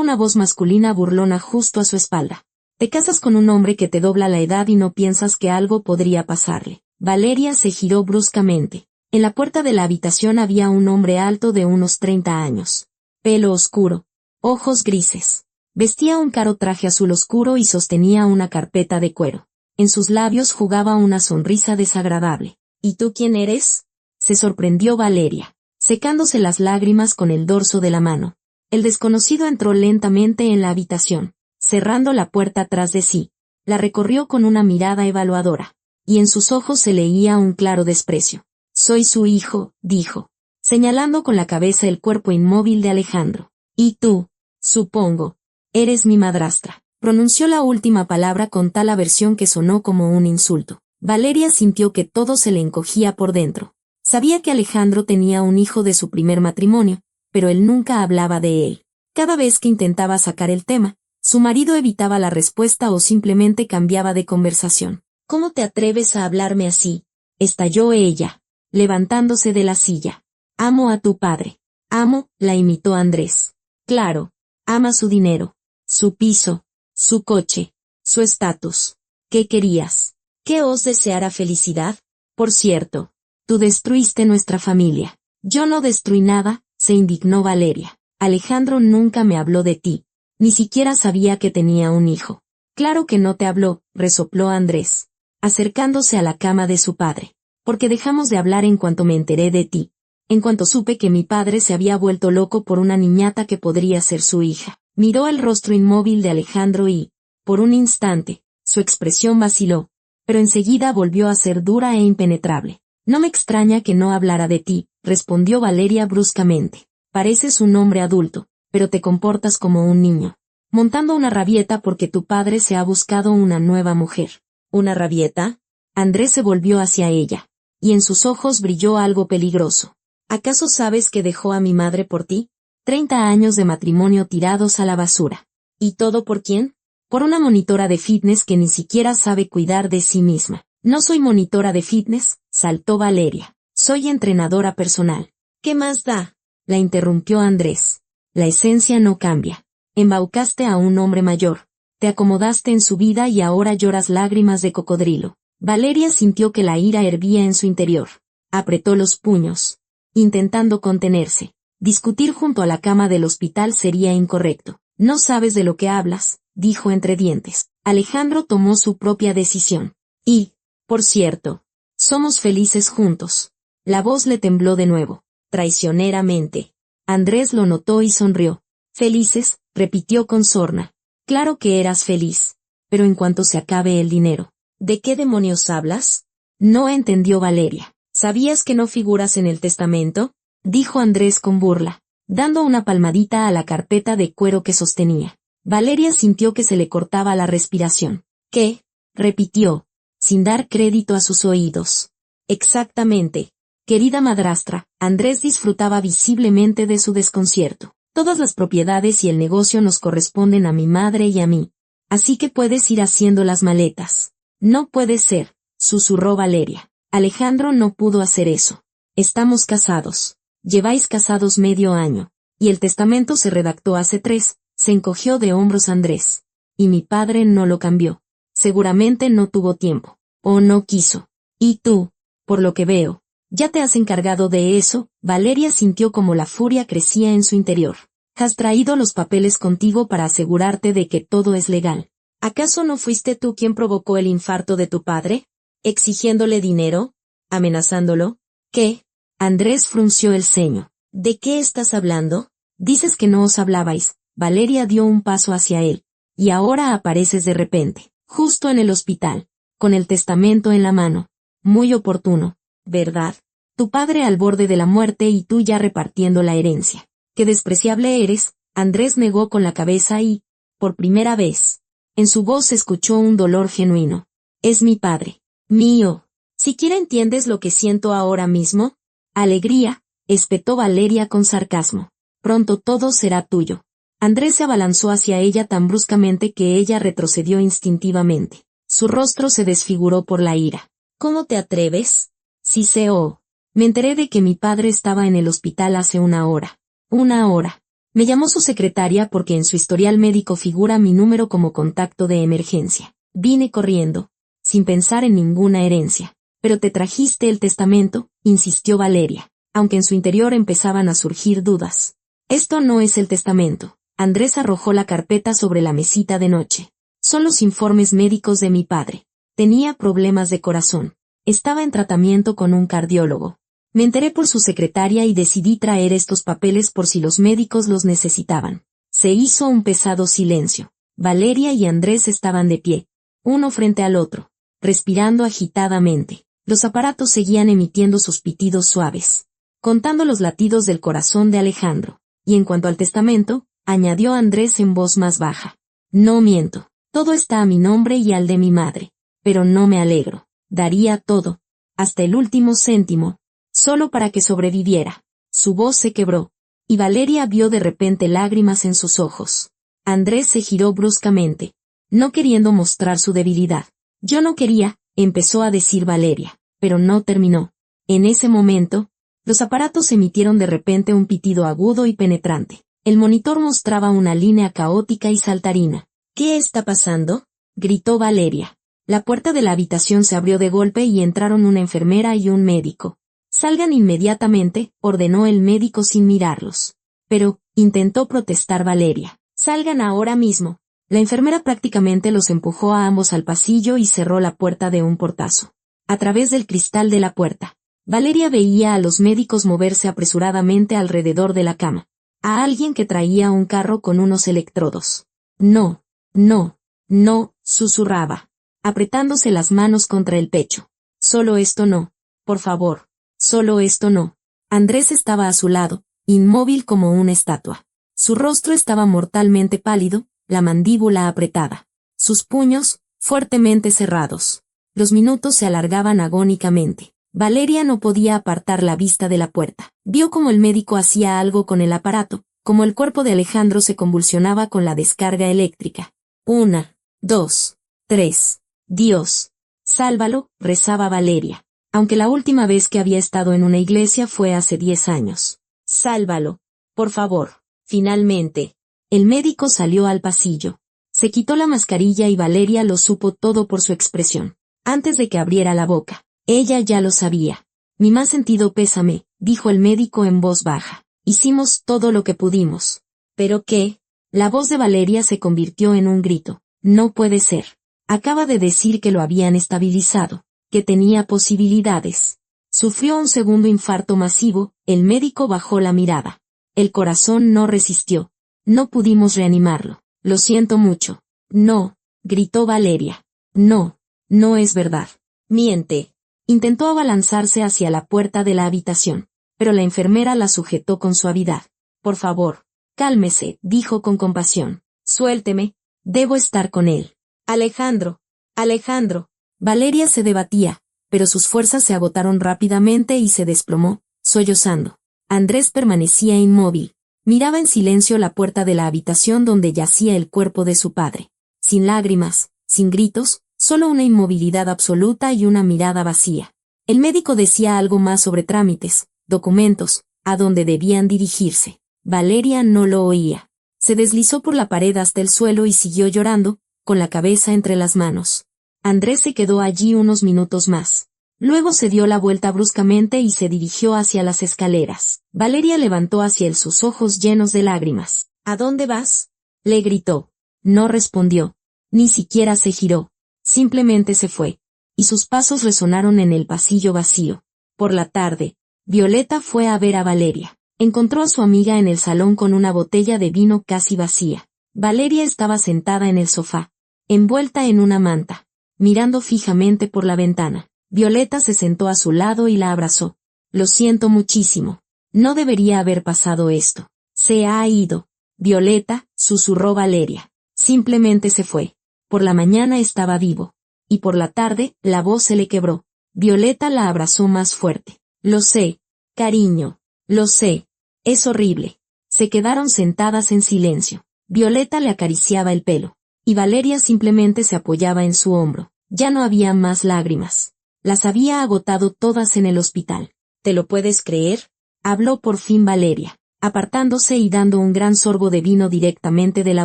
una voz masculina burlona justo a su espalda. Te casas con un hombre que te dobla la edad y no piensas que algo podría pasarle. Valeria se giró bruscamente. En la puerta de la habitación había un hombre alto de unos 30 años. Pelo oscuro. Ojos grises. Vestía un caro traje azul oscuro y sostenía una carpeta de cuero. En sus labios jugaba una sonrisa desagradable. ¿Y tú quién eres? Se sorprendió Valeria, secándose las lágrimas con el dorso de la mano. El desconocido entró lentamente en la habitación, cerrando la puerta tras de sí. La recorrió con una mirada evaluadora, y en sus ojos se leía un claro desprecio. Soy su hijo, dijo, señalando con la cabeza el cuerpo inmóvil de Alejandro. Y tú, supongo, eres mi madrastra. Pronunció la última palabra con tal aversión que sonó como un insulto. Valeria sintió que todo se le encogía por dentro. Sabía que Alejandro tenía un hijo de su primer matrimonio, pero él nunca hablaba de él. Cada vez que intentaba sacar el tema, su marido evitaba la respuesta o simplemente cambiaba de conversación. ¿Cómo te atreves a hablarme así? Estalló ella, levantándose de la silla. Amo a tu padre. Amo, la imitó Andrés. Claro, ama su dinero, su piso, su coche, su estatus. ¿Qué querías? ¿Que os deseara felicidad? Por cierto, tú destruiste nuestra familia. Yo no destruí nada, se indignó Valeria. Alejandro nunca me habló de ti. Ni siquiera sabía que tenía un hijo. Claro que no te habló, resopló Andrés, acercándose a la cama de su padre. Porque dejamos de hablar en cuanto me enteré de ti. En cuanto supe que mi padre se había vuelto loco por una niñata que podría ser su hija. Miró el rostro inmóvil de Alejandro y, por un instante, su expresión vaciló, pero enseguida volvió a ser dura e impenetrable. No me extraña que no hablara de ti, respondió Valeria bruscamente. Pareces un hombre adulto, pero te comportas como un niño, montando una rabieta porque tu padre se ha buscado una nueva mujer. ¿Una rabieta? Andrés se volvió hacia ella, y en sus ojos brilló algo peligroso. ¿Acaso sabes que dejó a mi madre por ti? 30 años de matrimonio tirados a la basura. ¿Y todo por quién? Por una monitora de fitness que ni siquiera sabe cuidar de sí misma. No soy monitora de fitness, saltó Valeria. Soy entrenadora personal. ¿Qué más da? La interrumpió Andrés. La esencia no cambia. Embaucaste a un hombre mayor. Te acomodaste en su vida y ahora lloras lágrimas de cocodrilo. Valeria sintió que la ira hervía en su interior. Apretó los puños, intentando contenerse. Discutir junto a la cama del hospital sería incorrecto. No sabes de lo que hablas, dijo entre dientes. Alejandro tomó su propia decisión. Y, por cierto, somos felices juntos. La voz le tembló de nuevo, traicioneramente. Andrés lo notó y sonrió. Felices, repitió con sorna. Claro que eras feliz, pero en cuanto se acabe el dinero. ¿De qué demonios hablas? No entendió Valeria. ¿Sabías que no figuras en el testamento? Dijo Andrés con burla, dando una palmadita a la carpeta de cuero que sostenía. Valeria sintió que se le cortaba la respiración. ¿Qué? Repitió, sin dar crédito a sus oídos. Exactamente. Querida madrastra, Andrés disfrutaba visiblemente de su desconcierto. Todas las propiedades y el negocio nos corresponden a mi madre y a mí. Así que puedes ir haciendo las maletas. No puede ser, susurró Valeria. Alejandro no pudo hacer eso. Estamos casados. Lleváis casados medio año. Y el testamento se redactó hace 3, se encogió de hombros Andrés. Y mi padre no lo cambió. Seguramente no tuvo tiempo. O no quiso. Y tú, por lo que veo, ya te has encargado de eso. Valeria sintió como la furia crecía en su interior. Has traído los papeles contigo para asegurarte de que todo es legal. ¿Acaso no fuiste tú quien provocó el infarto de tu padre? ¿Exigiéndole dinero? ¿Amenazándolo? ¿Qué? Andrés frunció el ceño. ¿De qué estás hablando? Dices que no os hablabais. Valeria dio un paso hacia él. Y ahora apareces de repente, justo en el hospital, con el testamento en la mano. Muy oportuno, ¿verdad? Tu padre al borde de la muerte y tú ya repartiendo la herencia. Qué despreciable eres. Andrés negó con la cabeza y, por primera vez, en su voz se escuchó un dolor genuino. Es mi padre. Mío. ¿Siquiera entiendes lo que siento ahora mismo? Alegría, espetó Valeria con sarcasmo. Pronto todo será tuyo. Andrés se abalanzó hacia ella tan bruscamente que ella retrocedió instintivamente. Su rostro se desfiguró por la ira. ¿Cómo te atreves? Siseó. Me enteré de que mi padre estaba en el hospital hace 1 hora. 1 hora. Me llamó su secretaria porque en su historial médico figura mi número como contacto de emergencia. Vine corriendo, sin pensar en ninguna herencia. Pero te trajiste el testamento, insistió Valeria, aunque en su interior empezaban a surgir dudas. Esto no es el testamento. Andrés arrojó la carpeta sobre la mesita de noche. Son los informes médicos de mi padre. Tenía problemas de corazón. Estaba en tratamiento con un cardiólogo. Me enteré por su secretaria y decidí traer estos papeles por si los médicos los necesitaban. Se hizo un pesado silencio. Valeria y Andrés estaban de pie, uno frente al otro, respirando agitadamente. Los aparatos seguían emitiendo sus pitidos suaves, contando los latidos del corazón de Alejandro. Y en cuanto al testamento, añadió Andrés en voz más baja. No miento. Todo está a mi nombre y al de mi madre. Pero no me alegro. Daría todo, hasta el último céntimo, solo para que sobreviviera. Su voz se quebró, y Valeria vio de repente lágrimas en sus ojos. Andrés se giró bruscamente, no queriendo mostrar su debilidad. Yo no quería, empezó a decir Valeria, pero no terminó. En ese momento, los aparatos emitieron de repente un pitido agudo y penetrante. El monitor mostraba una línea caótica y saltarina. ¿Qué está pasando?, gritó Valeria. La puerta de la habitación se abrió de golpe y entraron una enfermera y un médico. Salgan inmediatamente, ordenó el médico sin mirarlos. Pero, intentó protestar Valeria. Salgan ahora mismo. La enfermera prácticamente los empujó a ambos al pasillo y cerró la puerta de un portazo. A través del cristal de la puerta, Valeria veía a los médicos moverse apresuradamente alrededor de la cama. A alguien que traía un carro con unos electrodos. No, no, no, susurraba, apretándose las manos contra el pecho. Solo esto no, por favor, solo esto no. Andrés estaba a su lado, inmóvil como una estatua. Su rostro estaba mortalmente pálido, la mandíbula apretada. Sus puños, fuertemente cerrados. Los minutos se alargaban agónicamente. Valeria no podía apartar la vista de la puerta. Vio cómo el médico hacía algo con el aparato, como el cuerpo de Alejandro se convulsionaba con la descarga eléctrica. 1, 2, 3. Dios, sálvalo, rezaba Valeria. Aunque la última vez que había estado en una iglesia fue hace 10 años. Sálvalo, por favor. Finalmente, el médico salió al pasillo. Se quitó la mascarilla y Valeria lo supo todo por su expresión. Antes de que abriera la boca, ella ya lo sabía. Mi más sentido pésame, dijo el médico en voz baja. Hicimos todo lo que pudimos. ¿Pero qué? La voz de Valeria se convirtió en un grito. No puede ser. Acaba de decir que lo habían estabilizado, que tenía posibilidades. Sufrió un segundo infarto masivo, el médico bajó la mirada. El corazón no resistió. No pudimos reanimarlo. Lo siento mucho. No, gritó Valeria. No, no es verdad. Miente. Intentó abalanzarse hacia la puerta de la habitación, pero la enfermera la sujetó con suavidad. Por favor, cálmese, dijo con compasión. Suélteme, debo estar con él. Alejandro, Alejandro. Valeria se debatía, pero sus fuerzas se agotaron rápidamente y se desplomó, sollozando. Andrés permanecía inmóvil. Miraba en silencio la puerta de la habitación donde yacía el cuerpo de su padre. Sin lágrimas, sin gritos, solo una inmovilidad absoluta y una mirada vacía. El médico decía algo más sobre trámites, documentos, a dónde debían dirigirse. Valeria no lo oía. Se deslizó por la pared hasta el suelo y siguió llorando, con la cabeza entre las manos. Andrés se quedó allí unos minutos más. Luego se dio la vuelta bruscamente y se dirigió hacia las escaleras. Valeria levantó hacia él sus ojos llenos de lágrimas. ¿A dónde vas?, le gritó. No respondió. Ni siquiera se giró. Simplemente se fue. Y sus pasos resonaron en el pasillo vacío. Por la tarde, Violeta fue a ver a Valeria. Encontró a su amiga en el salón con una botella de vino casi vacía. Valeria estaba sentada en el sofá, envuelta en una manta, mirando fijamente por la ventana. Violeta se sentó a su lado y la abrazó. Lo siento muchísimo. No debería haber pasado esto. Se ha ido. Violeta, susurró Valeria. Simplemente se fue. Por la mañana estaba vivo. Y por la tarde, la voz se le quebró. Violeta la abrazó más fuerte. Lo sé, cariño. Lo sé. Es horrible. Se quedaron sentadas en silencio. Violeta le acariciaba el pelo. Y Valeria simplemente se apoyaba en su hombro. Ya no había más lágrimas. Las había agotado todas en el hospital. ¿Te lo puedes creer?, habló por fin Valeria. apartándose y dando un gran sorbo de vino directamente de la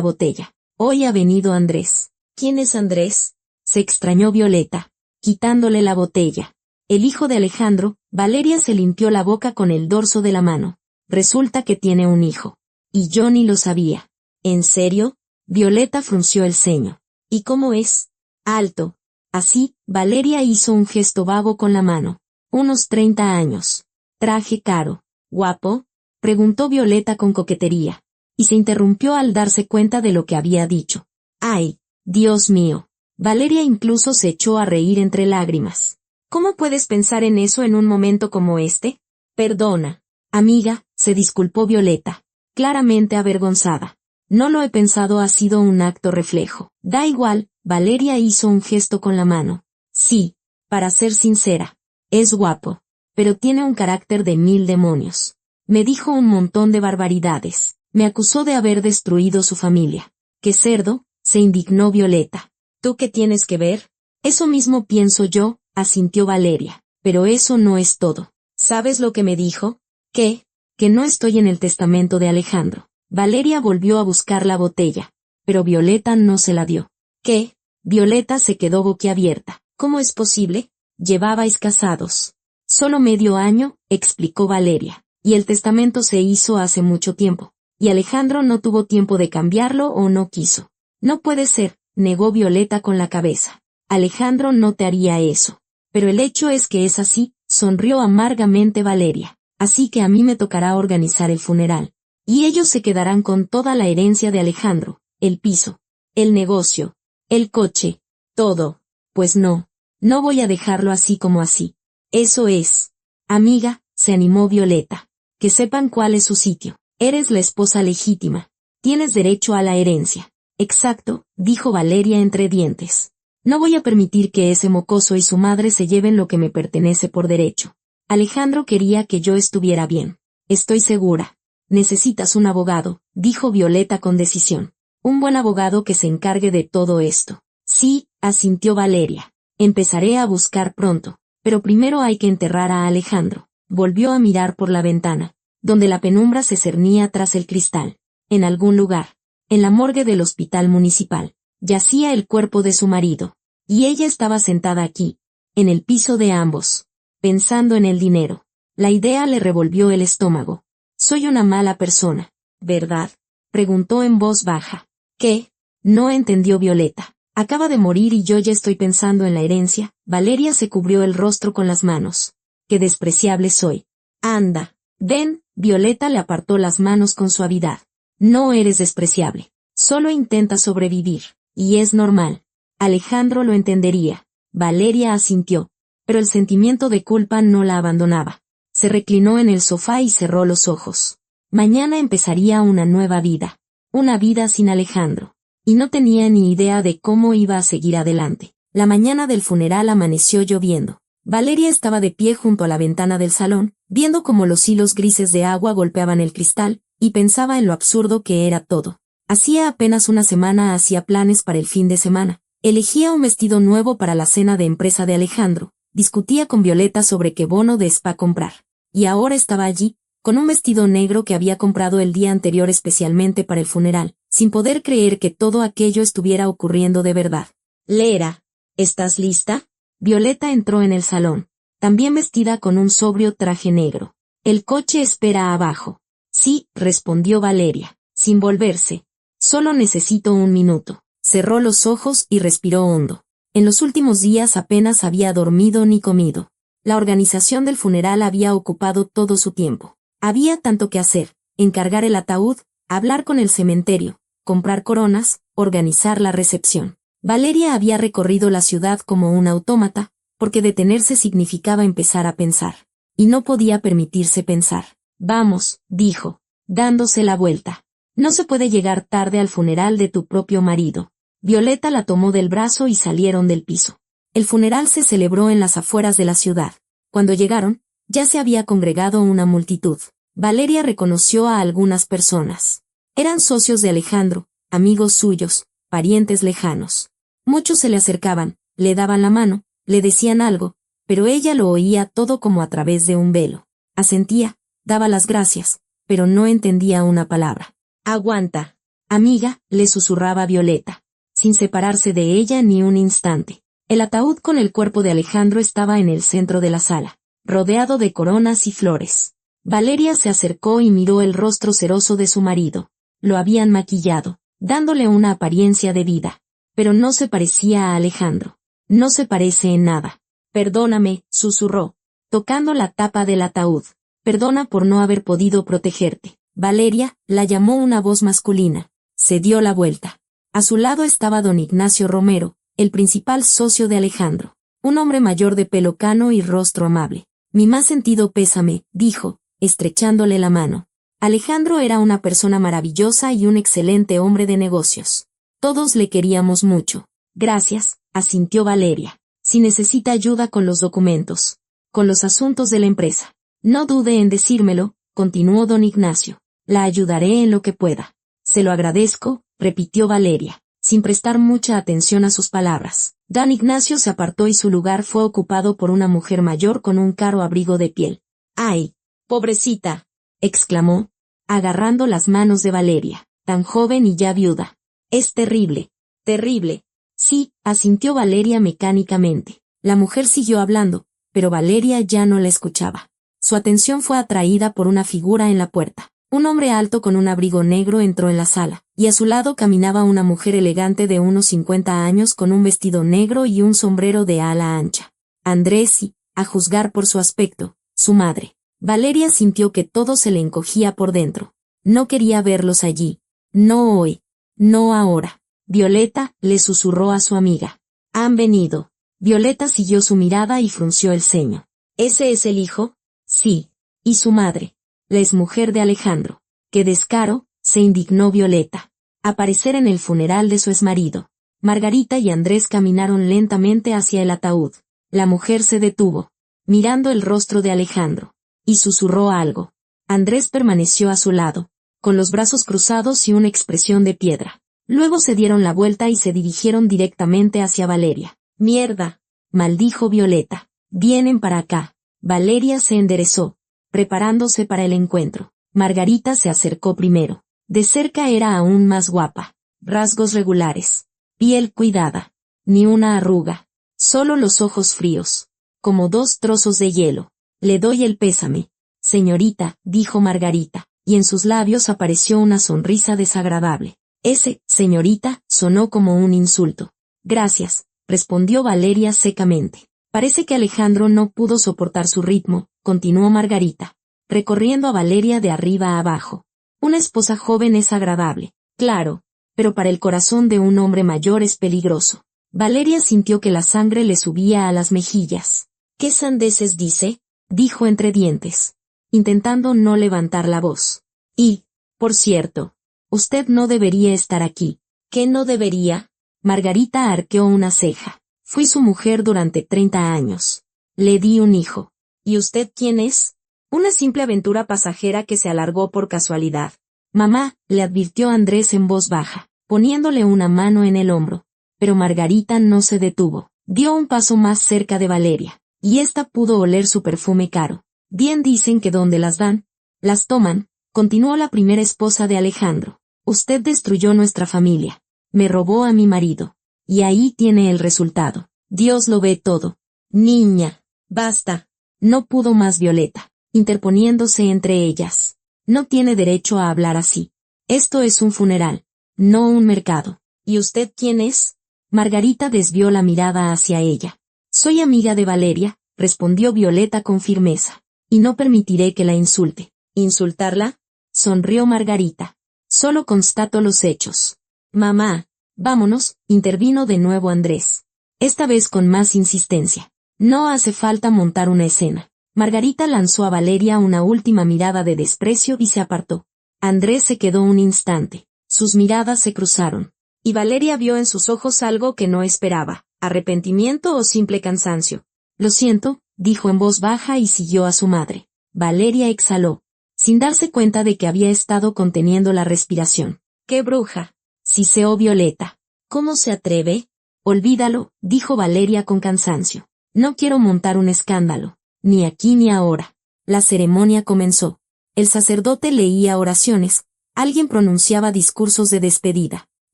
botella. Hoy ha venido Andrés. ¿Quién es Andrés? Se extrañó Violeta, quitándole la botella. El hijo de Alejandro. Valeria se limpió la boca con el dorso de la mano. Resulta que tiene un hijo. Y yo ni lo sabía. ¿En serio? Violeta frunció el ceño. ¿Y cómo es? Alto. Así, Valeria hizo un gesto vago con la mano. Unos 30 años. Traje caro. ¿Guapo? Preguntó Violeta con coquetería. Y se interrumpió al darse cuenta de lo que había dicho. ¡Ay! Dios mío. Valeria incluso se echó a reír entre lágrimas. ¿Cómo puedes pensar en eso en un momento como este? Perdona. Amiga, se disculpó Violeta, claramente avergonzada. No lo he pensado, ha sido un acto reflejo. Da igual, Valeria hizo un gesto con la mano. Sí, para ser sincera, es guapo, pero tiene un carácter de 1000 demonios. Me dijo un montón de barbaridades. Me acusó de haber destruido su familia. ¡Qué cerdo!, se indignó Violeta. ¿Tú qué tienes que ver? Eso mismo pienso yo, asintió Valeria. Pero eso no es todo. ¿Sabes lo que me dijo? ¿Qué? Que no estoy en el testamento de Alejandro. Valeria volvió a buscar la botella, pero Violeta no se la dio. ¿Qué? Violeta se quedó boquiabierta. ¿Cómo es posible? Llevabais casados. Solo medio año, explicó Valeria, y el testamento se hizo hace mucho tiempo. Y Alejandro no tuvo tiempo de cambiarlo o no quiso. No puede ser, negó Violeta con la cabeza. Alejandro no te haría eso. Pero el hecho es que es así, sonrió amargamente Valeria. Así que a mí me tocará organizar el funeral. Y ellos se quedarán con toda la herencia de Alejandro, el piso, el negocio, el coche, todo. Pues no, no voy a dejarlo así como así. Eso es. Amiga, se animó Violeta. Que sepan cuál es su sitio. Eres la esposa legítima. Tienes derecho a la herencia. Exacto, dijo Valeria entre dientes. No voy a permitir que ese mocoso y su madre se lleven lo que me pertenece por derecho. Alejandro quería que yo estuviera bien. Estoy segura. Necesitas un abogado, dijo Violeta con decisión. Un buen abogado que se encargue de todo esto. Sí, asintió Valeria. Empezaré a buscar pronto. Pero primero hay que enterrar a Alejandro. Volvió a mirar por la ventana, donde la penumbra se cernía tras el cristal. En algún lugar, en la morgue del hospital municipal, yacía el cuerpo de su marido. Y ella estaba sentada aquí, en el piso de ambos, pensando en el dinero. La idea le revolvió el estómago. Soy una mala persona, ¿verdad? Preguntó en voz baja. ¿Qué? No entendió Violeta. Acaba de morir y yo ya estoy pensando en la herencia. Valeria se cubrió el rostro con las manos. Qué despreciable soy. Anda, ven, Violeta le apartó las manos con suavidad. No eres despreciable. Solo intenta sobrevivir. Y es normal. Alejandro lo entendería. Valeria asintió. Pero el sentimiento de culpa no la abandonaba. Se reclinó en el sofá y cerró los ojos. Mañana empezaría una nueva vida. Una vida sin Alejandro. Y no tenía ni idea de cómo iba a seguir adelante. La mañana del funeral amaneció lloviendo. Valeria estaba de pie junto a la ventana del salón, viendo cómo los hilos grises de agua golpeaban el cristal, y pensaba en lo absurdo que era todo. Hacía apenas una semana hacía planes para el fin de semana. Elegía un vestido nuevo para la cena de empresa de Alejandro. Discutía con Violeta sobre qué bono de spa comprar. Y ahora estaba allí, con un vestido negro que había comprado el día anterior especialmente para el funeral, sin poder creer que todo aquello estuviera ocurriendo de verdad. Lera, ¿estás lista? Violeta entró en el salón, también vestida con un sobrio traje negro. El coche espera abajo. Sí, respondió Valeria, sin volverse. Solo necesito un minuto. Cerró los ojos y respiró hondo. En los últimos días apenas había dormido ni comido. La organización del funeral había ocupado todo su tiempo. Había tanto que hacer: encargar el ataúd, hablar con el cementerio, comprar coronas, organizar la recepción. Valeria había recorrido la ciudad como un autómata, porque detenerse significaba empezar a pensar. Y no podía permitirse pensar. Vamos, dijo, dándose la vuelta. No se puede llegar tarde al funeral de tu propio marido. Violeta la tomó del brazo y salieron del piso. El funeral se celebró en las afueras de la ciudad. Cuando llegaron, ya se había congregado una multitud. Valeria reconoció a algunas personas. Eran socios de Alejandro, amigos suyos, parientes lejanos. Muchos se le acercaban, le daban la mano, le decían algo, pero ella lo oía todo como a través de un velo. Asentía, daba las gracias, pero no entendía una palabra. «Aguanta. Amiga», le susurraba Violeta, sin separarse de ella ni un instante. El ataúd con el cuerpo de Alejandro estaba en el centro de la sala, rodeado de coronas y flores. Valeria se acercó y miró el rostro ceroso de su marido. Lo habían maquillado, dándole una apariencia de vida. Pero no se parecía a Alejandro. No se parece en nada. «Perdóname», susurró, tocando la tapa del ataúd. «Perdona por no haber podido protegerte». «Valeria», la llamó una voz masculina. Se dio la vuelta. A su lado estaba don Ignacio Romero, el principal socio de Alejandro. Un hombre mayor de pelo cano y rostro amable. «Mi más sentido pésame», dijo, estrechándole la mano. Alejandro era una persona maravillosa y un excelente hombre de negocios. Todos le queríamos mucho. «Gracias», asintió Valeria. «Si necesita ayuda con los documentos, con los asuntos de la empresa, no dude en decírmelo», continuó don Ignacio. «La ayudaré en lo que pueda». «Se lo agradezco», repitió Valeria, sin prestar mucha atención a sus palabras. Don Ignacio se apartó y su lugar fue ocupado por una mujer mayor con un caro abrigo de piel. «¡Ay, pobrecita!», exclamó, agarrando las manos de Valeria, «tan joven y ya viuda. Es terrible, terrible». «Sí», asintió Valeria mecánicamente. La mujer siguió hablando, pero Valeria ya no la escuchaba. Su atención fue atraída por una figura en la puerta. Un hombre alto con un abrigo negro entró en la sala, y a su lado caminaba una mujer elegante de unos 50 años con un vestido negro y un sombrero de ala ancha. Andrés y, a juzgar por su aspecto, su madre. Valeria sintió que todo se le encogía por dentro. No quería verlos allí. No hoy. No ahora. «Violeta», le susurró a su amiga. «Han venido». Violeta siguió su mirada y frunció el ceño. «¿Ese es el hijo?» «Sí. ¿Y su madre?» «La exmujer de Alejandro». «¡Qué descaro!», se indignó Violeta. Aparecer en el funeral de su exmarido. Margarita y Andrés caminaron lentamente hacia el ataúd. La mujer se detuvo, mirando el rostro de Alejandro, y susurró algo. Andrés permaneció a su lado, con los brazos cruzados y una expresión de piedra. Luego se dieron la vuelta y se dirigieron directamente hacia Valeria. «Mierda», maldijo Violeta. «Vienen para acá». Valeria se enderezó, preparándose para el encuentro. Margarita se acercó primero. De cerca era aún más guapa. Rasgos regulares. Piel cuidada. Ni una arruga. Solo los ojos fríos. Como dos trozos de hielo. «Le doy el pésame, señorita», dijo Margarita, y en sus labios apareció una sonrisa desagradable. Ese, señorita, sonó como un insulto. «Gracias», respondió Valeria secamente. «Parece que Alejandro no pudo soportar su ritmo», continuó Margarita, recorriendo a Valeria de arriba a abajo. «Una esposa joven es agradable, claro, pero para el corazón de un hombre mayor es peligroso». Valeria sintió que la sangre le subía a las mejillas. «¿Qué sandeces dice?», dijo entre dientes, intentando no levantar la voz. «Y, por cierto, usted no debería estar aquí». «¿Qué no debería?». Margarita arqueó una ceja. «Fui su mujer durante 30 años. Le di un hijo». «¿Y usted quién es?». «Una simple aventura pasajera que se alargó por casualidad». «Mamá», le advirtió Andrés en voz baja, poniéndole una mano en el hombro. Pero Margarita no se detuvo. Dio un paso más cerca de Valeria, y ésta pudo oler su perfume caro. «Bien dicen que donde las dan, las toman», continuó la primera esposa de Alejandro. «Usted destruyó nuestra familia. Me robó a mi marido. Y ahí tiene el resultado. Dios lo ve todo». «Niña, basta». No pudo más Violeta, interponiéndose entre ellas. «No tiene derecho a hablar así. Esto es un funeral, no un mercado». «¿Y usted quién es?». Margarita desvió la mirada hacia ella. «Soy amiga de Valeria», respondió Violeta con firmeza. «Y no permitiré que la insulte». «¿Insultarla?», sonrió Margarita. «Solo constato los hechos». «Mamá, vámonos», intervino de nuevo Andrés. Esta vez con más insistencia. «No hace falta montar una escena». Margarita lanzó a Valeria una última mirada de desprecio y se apartó. Andrés se quedó un instante. Sus miradas se cruzaron. Y Valeria vio en sus ojos algo que no esperaba, arrepentimiento o simple cansancio. «Lo siento», dijo en voz baja y siguió a su madre. Valeria exhaló, sin darse cuenta de que había estado conteniendo la respiración. «¡Qué bruja!», siseó Violeta. «¿Cómo se atreve?». «Olvídalo», dijo Valeria con cansancio. «No quiero montar un escándalo, ni aquí ni ahora». La ceremonia comenzó. El sacerdote leía oraciones, alguien pronunciaba discursos de despedida.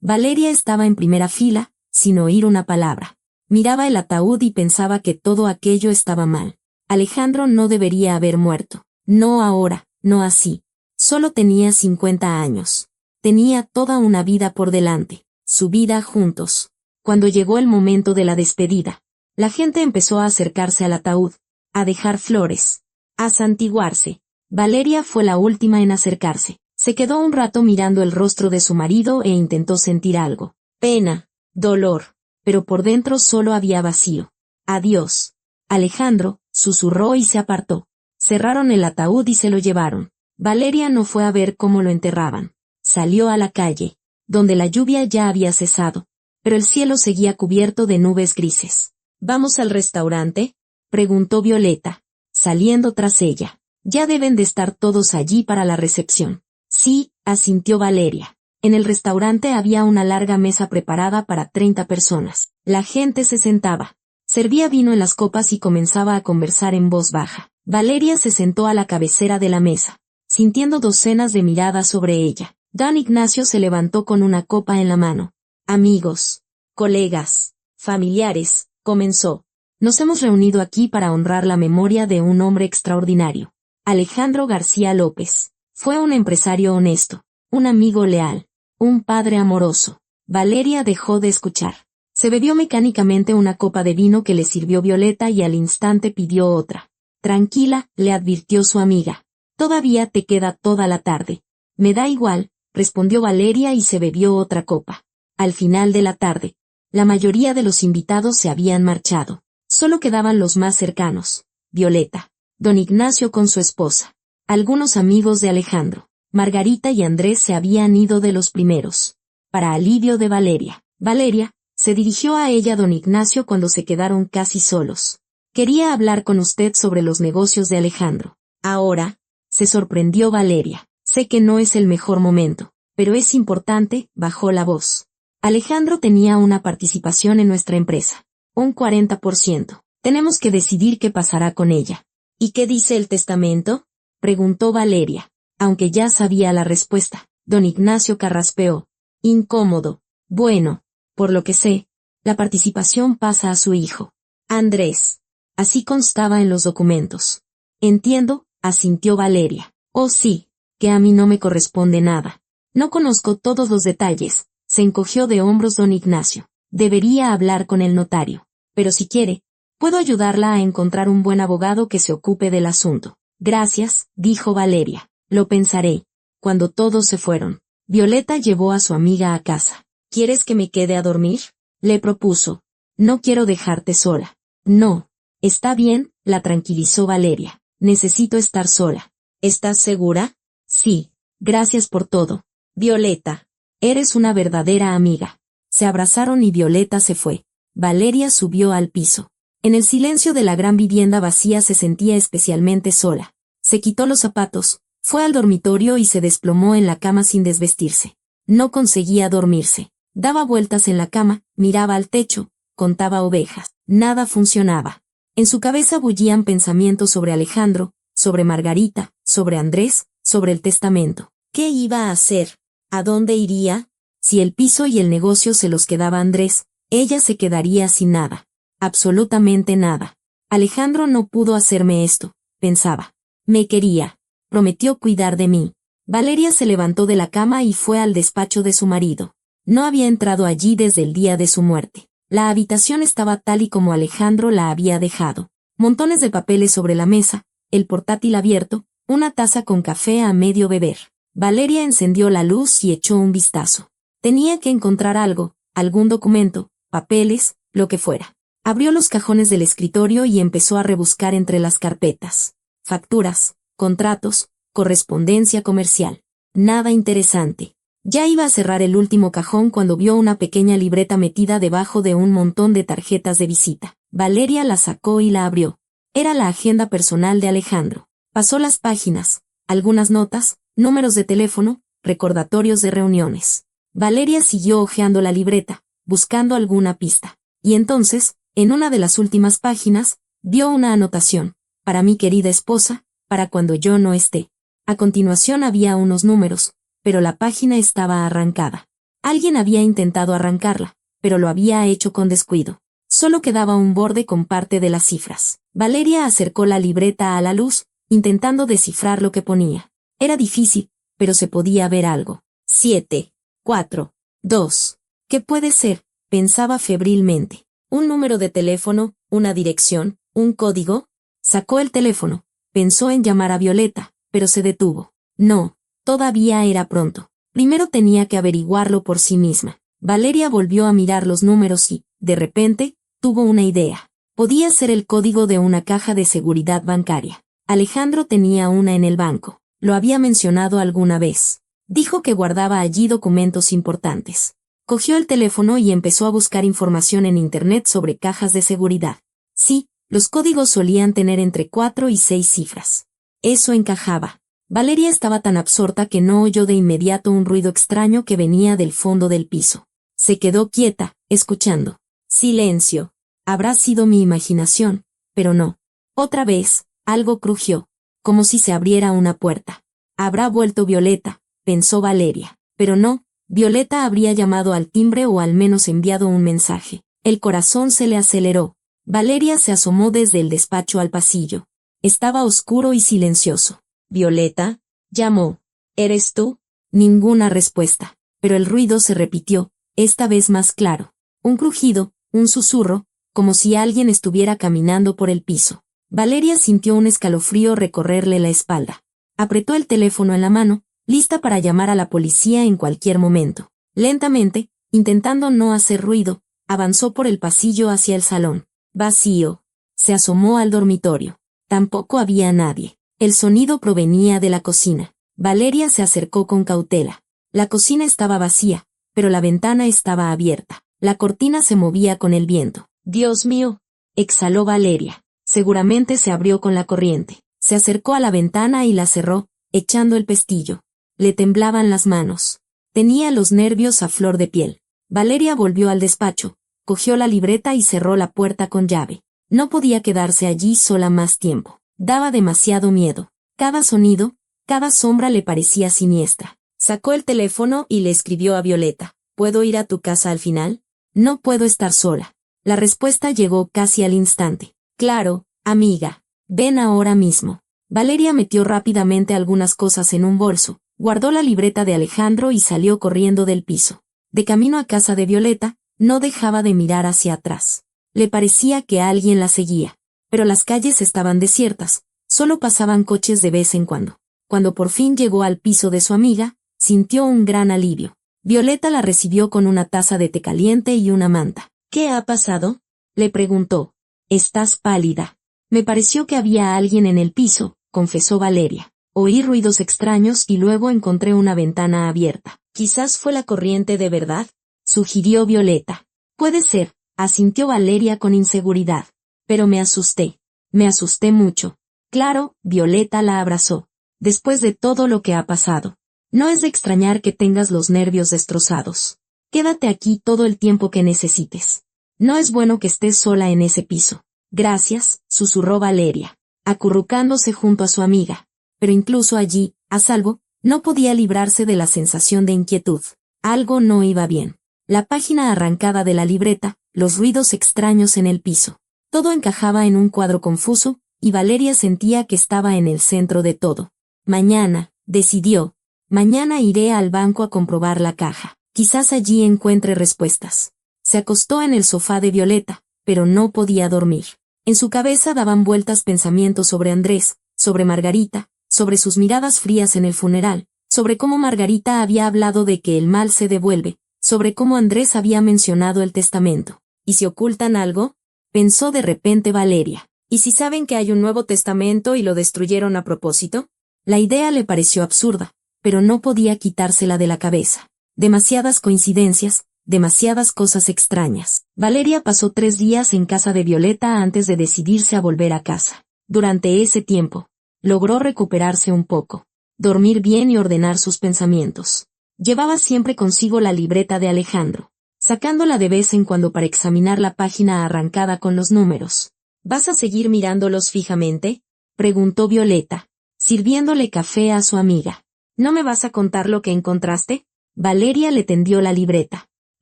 Valeria estaba en primera fila, sin oír una palabra. Miraba el ataúd y pensaba que todo aquello estaba mal. Alejandro no debería haber muerto. No ahora, no así. Solo tenía 50 años. Tenía toda una vida por delante, su vida juntos. Cuando llegó el momento de la despedida, la gente empezó a acercarse al ataúd, a dejar flores, a santiguarse. Valeria fue la última en acercarse. Se quedó un rato mirando el rostro de su marido e intentó sentir algo. Pena, dolor, pero por dentro solo había vacío. Adiós. Alejandro, susurró y se apartó. Cerraron el ataúd y se lo llevaron. Valeria no fue a ver cómo lo enterraban. Salió a la calle, donde la lluvia ya había cesado, pero el cielo seguía cubierto de nubes grises. ¿Vamos al restaurante?, preguntó Violeta, saliendo tras ella. Ya deben de estar todos allí para la recepción. Sí, asintió Valeria. En el restaurante había una larga mesa preparada para 30 personas. La gente se sentaba. Servía vino en las copas y comenzaba a conversar en voz baja. Valeria se sentó a la cabecera de la mesa, sintiendo docenas de miradas sobre ella. Don Ignacio se levantó con una copa en la mano. Amigos, colegas, familiares, comenzó. Nos hemos reunido aquí para honrar la memoria de un hombre extraordinario. Alejandro García López. Fue un empresario honesto, un amigo leal, un padre amoroso. Valeria dejó de escuchar. Se bebió mecánicamente una copa de vino que le sirvió Violeta y al instante pidió otra. Tranquila, le advirtió su amiga. Todavía te queda toda la tarde. Me da igual, respondió Valeria y se bebió otra copa. Al final de la tarde, la mayoría de los invitados se habían marchado. Solo quedaban los más cercanos. Violeta, don Ignacio con su esposa, algunos amigos de Alejandro. Margarita y Andrés se habían ido de los primeros. Para alivio de Valeria, se dirigió a ella don Ignacio cuando se quedaron casi solos. Quería hablar con usted sobre los negocios de Alejandro. Ahora, se sorprendió Valeria. Sé que no es el mejor momento, pero es importante, bajó la voz. Alejandro tenía una participación en nuestra empresa. Un 40%. Tenemos que decidir qué pasará con ella. ¿Y qué dice el testamento?, preguntó Valeria, aunque ya sabía la respuesta. Don Ignacio carraspeó. Incómodo. Bueno, por lo que sé, la participación pasa a su hijo, Andrés. Así constaba en los documentos. Entiendo, asintió Valeria. Oh sí, que a mí no me corresponde nada. No conozco todos los detalles, se encogió de hombros don Ignacio. Debería hablar con el notario. Pero si quiere, puedo ayudarla a encontrar un buen abogado que se ocupe del asunto. Gracias, dijo Valeria. Lo pensaré. Cuando todos se fueron, Violeta llevó a su amiga a casa. ¿Quieres que me quede a dormir?, le propuso. No quiero dejarte sola. No. Está bien, la tranquilizó Valeria. Necesito estar sola. ¿Estás segura? Sí. Gracias por todo. Violeta, eres una verdadera amiga. Se abrazaron y Violeta se fue. Valeria subió al piso. En el silencio de la gran vivienda vacía se sentía especialmente sola. Se quitó los zapatos, fue al dormitorio y se desplomó en la cama sin desvestirse. No conseguía dormirse. Daba vueltas en la cama, miraba al techo, contaba ovejas. Nada funcionaba. En su cabeza bullían pensamientos sobre Alejandro, sobre Margarita, sobre Andrés, sobre el testamento. ¿Qué iba a hacer? ¿A dónde iría? Si el piso y el negocio se los quedaba Andrés, ella se quedaría sin nada. Absolutamente nada. Alejandro no pudo hacerme esto, pensaba. Me quería. Prometió cuidar de mí. Valeria se levantó de la cama y fue al despacho de su marido. No había entrado allí desde el día de su muerte. La habitación estaba tal y como Alejandro la había dejado. Montones de papeles sobre la mesa, el portátil abierto, una taza con café a medio beber. Valeria encendió la luz y echó un vistazo. Tenía que encontrar algo, algún documento, papeles, lo que fuera. Abrió los cajones del escritorio y empezó a rebuscar entre las carpetas. Facturas, contratos, correspondencia comercial. Nada interesante. Ya iba a cerrar el último cajón cuando vio una pequeña libreta metida debajo de un montón de tarjetas de visita. Valeria la sacó y la abrió. Era la agenda personal de Alejandro. Pasó las páginas, algunas notas, números de teléfono, recordatorios de reuniones. Valeria siguió hojeando la libreta, buscando alguna pista. Y entonces, en una de las últimas páginas, vio una anotación. Para mi querida esposa, para cuando yo no esté. A continuación había unos números, pero la página estaba arrancada. Alguien había intentado arrancarla, pero lo había hecho con descuido. Solo quedaba un borde con parte de las cifras. Valeria acercó la libreta a la luz, intentando descifrar lo que ponía. Era difícil, pero se podía ver algo. 7, 4, 2. ¿Qué puede ser?, pensaba febrilmente. ¿Un número de teléfono, una dirección, un código? Sacó el teléfono. Pensó en llamar a Violeta, pero se detuvo. No, todavía era pronto. Primero tenía que averiguarlo por sí misma. Valeria volvió a mirar los números y, de repente, tuvo una idea. Podía ser el código de una caja de seguridad bancaria. Alejandro tenía una en el banco. Lo había mencionado alguna vez. Dijo que guardaba allí documentos importantes. Cogió el teléfono y empezó a buscar información en Internet sobre cajas de seguridad. Sí, los códigos solían tener entre 4 y 6 cifras. Eso encajaba. Valeria estaba tan absorta que no oyó de inmediato un ruido extraño que venía del fondo del piso. Se quedó quieta, escuchando. Silencio. Habrá sido mi imaginación, pero no. Otra vez, algo crujió, como si se abriera una puerta. Habrá vuelto Violeta, pensó Valeria. Pero no, Violeta habría llamado al timbre o al menos enviado un mensaje. El corazón se le aceleró. Valeria se asomó desde el despacho al pasillo. Estaba oscuro y silencioso. Violeta, llamó. ¿Eres tú? Ninguna respuesta. Pero el ruido se repitió, esta vez más claro. Un crujido, un susurro, como si alguien estuviera caminando por el piso. Valeria sintió un escalofrío recorrerle la espalda. Apretó el teléfono en la mano, lista para llamar a la policía en cualquier momento. Lentamente, intentando no hacer ruido, avanzó por el pasillo hacia el salón. Vacío. Se asomó al dormitorio. Tampoco había nadie. El sonido provenía de la cocina. Valeria se acercó con cautela. La cocina estaba vacía, pero la ventana estaba abierta. La cortina se movía con el viento. Dios mío, exhaló Valeria. Seguramente se abrió con la corriente. Se acercó a la ventana y la cerró, echando el pestillo. Le temblaban las manos. Tenía los nervios a flor de piel. Valeria volvió al despacho, cogió la libreta y cerró la puerta con llave. No podía quedarse allí sola más tiempo. Daba demasiado miedo. Cada sonido, cada sombra le parecía siniestra. Sacó el teléfono y le escribió a Violeta. ¿Puedo ir a tu casa al final? No puedo estar sola. La respuesta llegó casi al instante. Claro, amiga. Ven ahora mismo. Valeria metió rápidamente algunas cosas en un bolso, guardó la libreta de Alejandro y salió corriendo del piso. De camino a casa de Violeta, no dejaba de mirar hacia atrás. Le parecía que alguien la seguía, pero las calles estaban desiertas, solo pasaban coches de vez en cuando. Cuando por fin llegó al piso de su amiga, sintió un gran alivio. Violeta la recibió con una taza de té caliente y una manta. ¿Qué ha pasado?, le preguntó. Estás pálida. Me pareció que había alguien en el piso, confesó Valeria. Oí ruidos extraños y luego encontré una ventana abierta. Quizás fue la corriente de verdad, sugirió Violeta. Puede ser, asintió Valeria con inseguridad. Pero me asusté. Me asusté mucho. Claro, Violeta la abrazó. Después de todo lo que ha pasado. No es de extrañar que tengas los nervios destrozados. Quédate aquí todo el tiempo que necesites. No es bueno que estés sola en ese piso. Gracias, susurró Valeria, acurrucándose junto a su amiga. Pero incluso allí, a salvo, no podía librarse de la sensación de inquietud. Algo no iba bien. La página arrancada de la libreta, los ruidos extraños en el piso. Todo encajaba en un cuadro confuso, y Valeria sentía que estaba en el centro de todo. Mañana, decidió. Mañana iré al banco a comprobar la caja. Quizás allí encuentre respuestas. Se acostó en el sofá de Violeta, pero no podía dormir. En su cabeza daban vueltas pensamientos sobre Andrés, sobre Margarita, sobre sus miradas frías en el funeral, sobre cómo Margarita había hablado de que el mal se devuelve, sobre cómo Andrés había mencionado el testamento. ¿Y si ocultan algo?, pensó de repente Valeria. ¿Y si saben que hay un Nuevo Testamento y lo destruyeron a propósito? La idea le pareció absurda, pero no podía quitársela de la cabeza. Demasiadas coincidencias, demasiadas cosas extrañas. Valeria pasó 3 días en casa de Violeta antes de decidirse a volver a casa. Durante ese tiempo, logró recuperarse un poco, dormir bien y ordenar sus pensamientos. Llevaba siempre consigo la libreta de Alejandro, sacándola de vez en cuando para examinar la página arrancada con los números. ¿Vas a seguir mirándolos fijamente?, preguntó Violeta. sirviéndole café a su amiga. ¿No me vas a contar lo que encontraste? Valeria le tendió la libreta,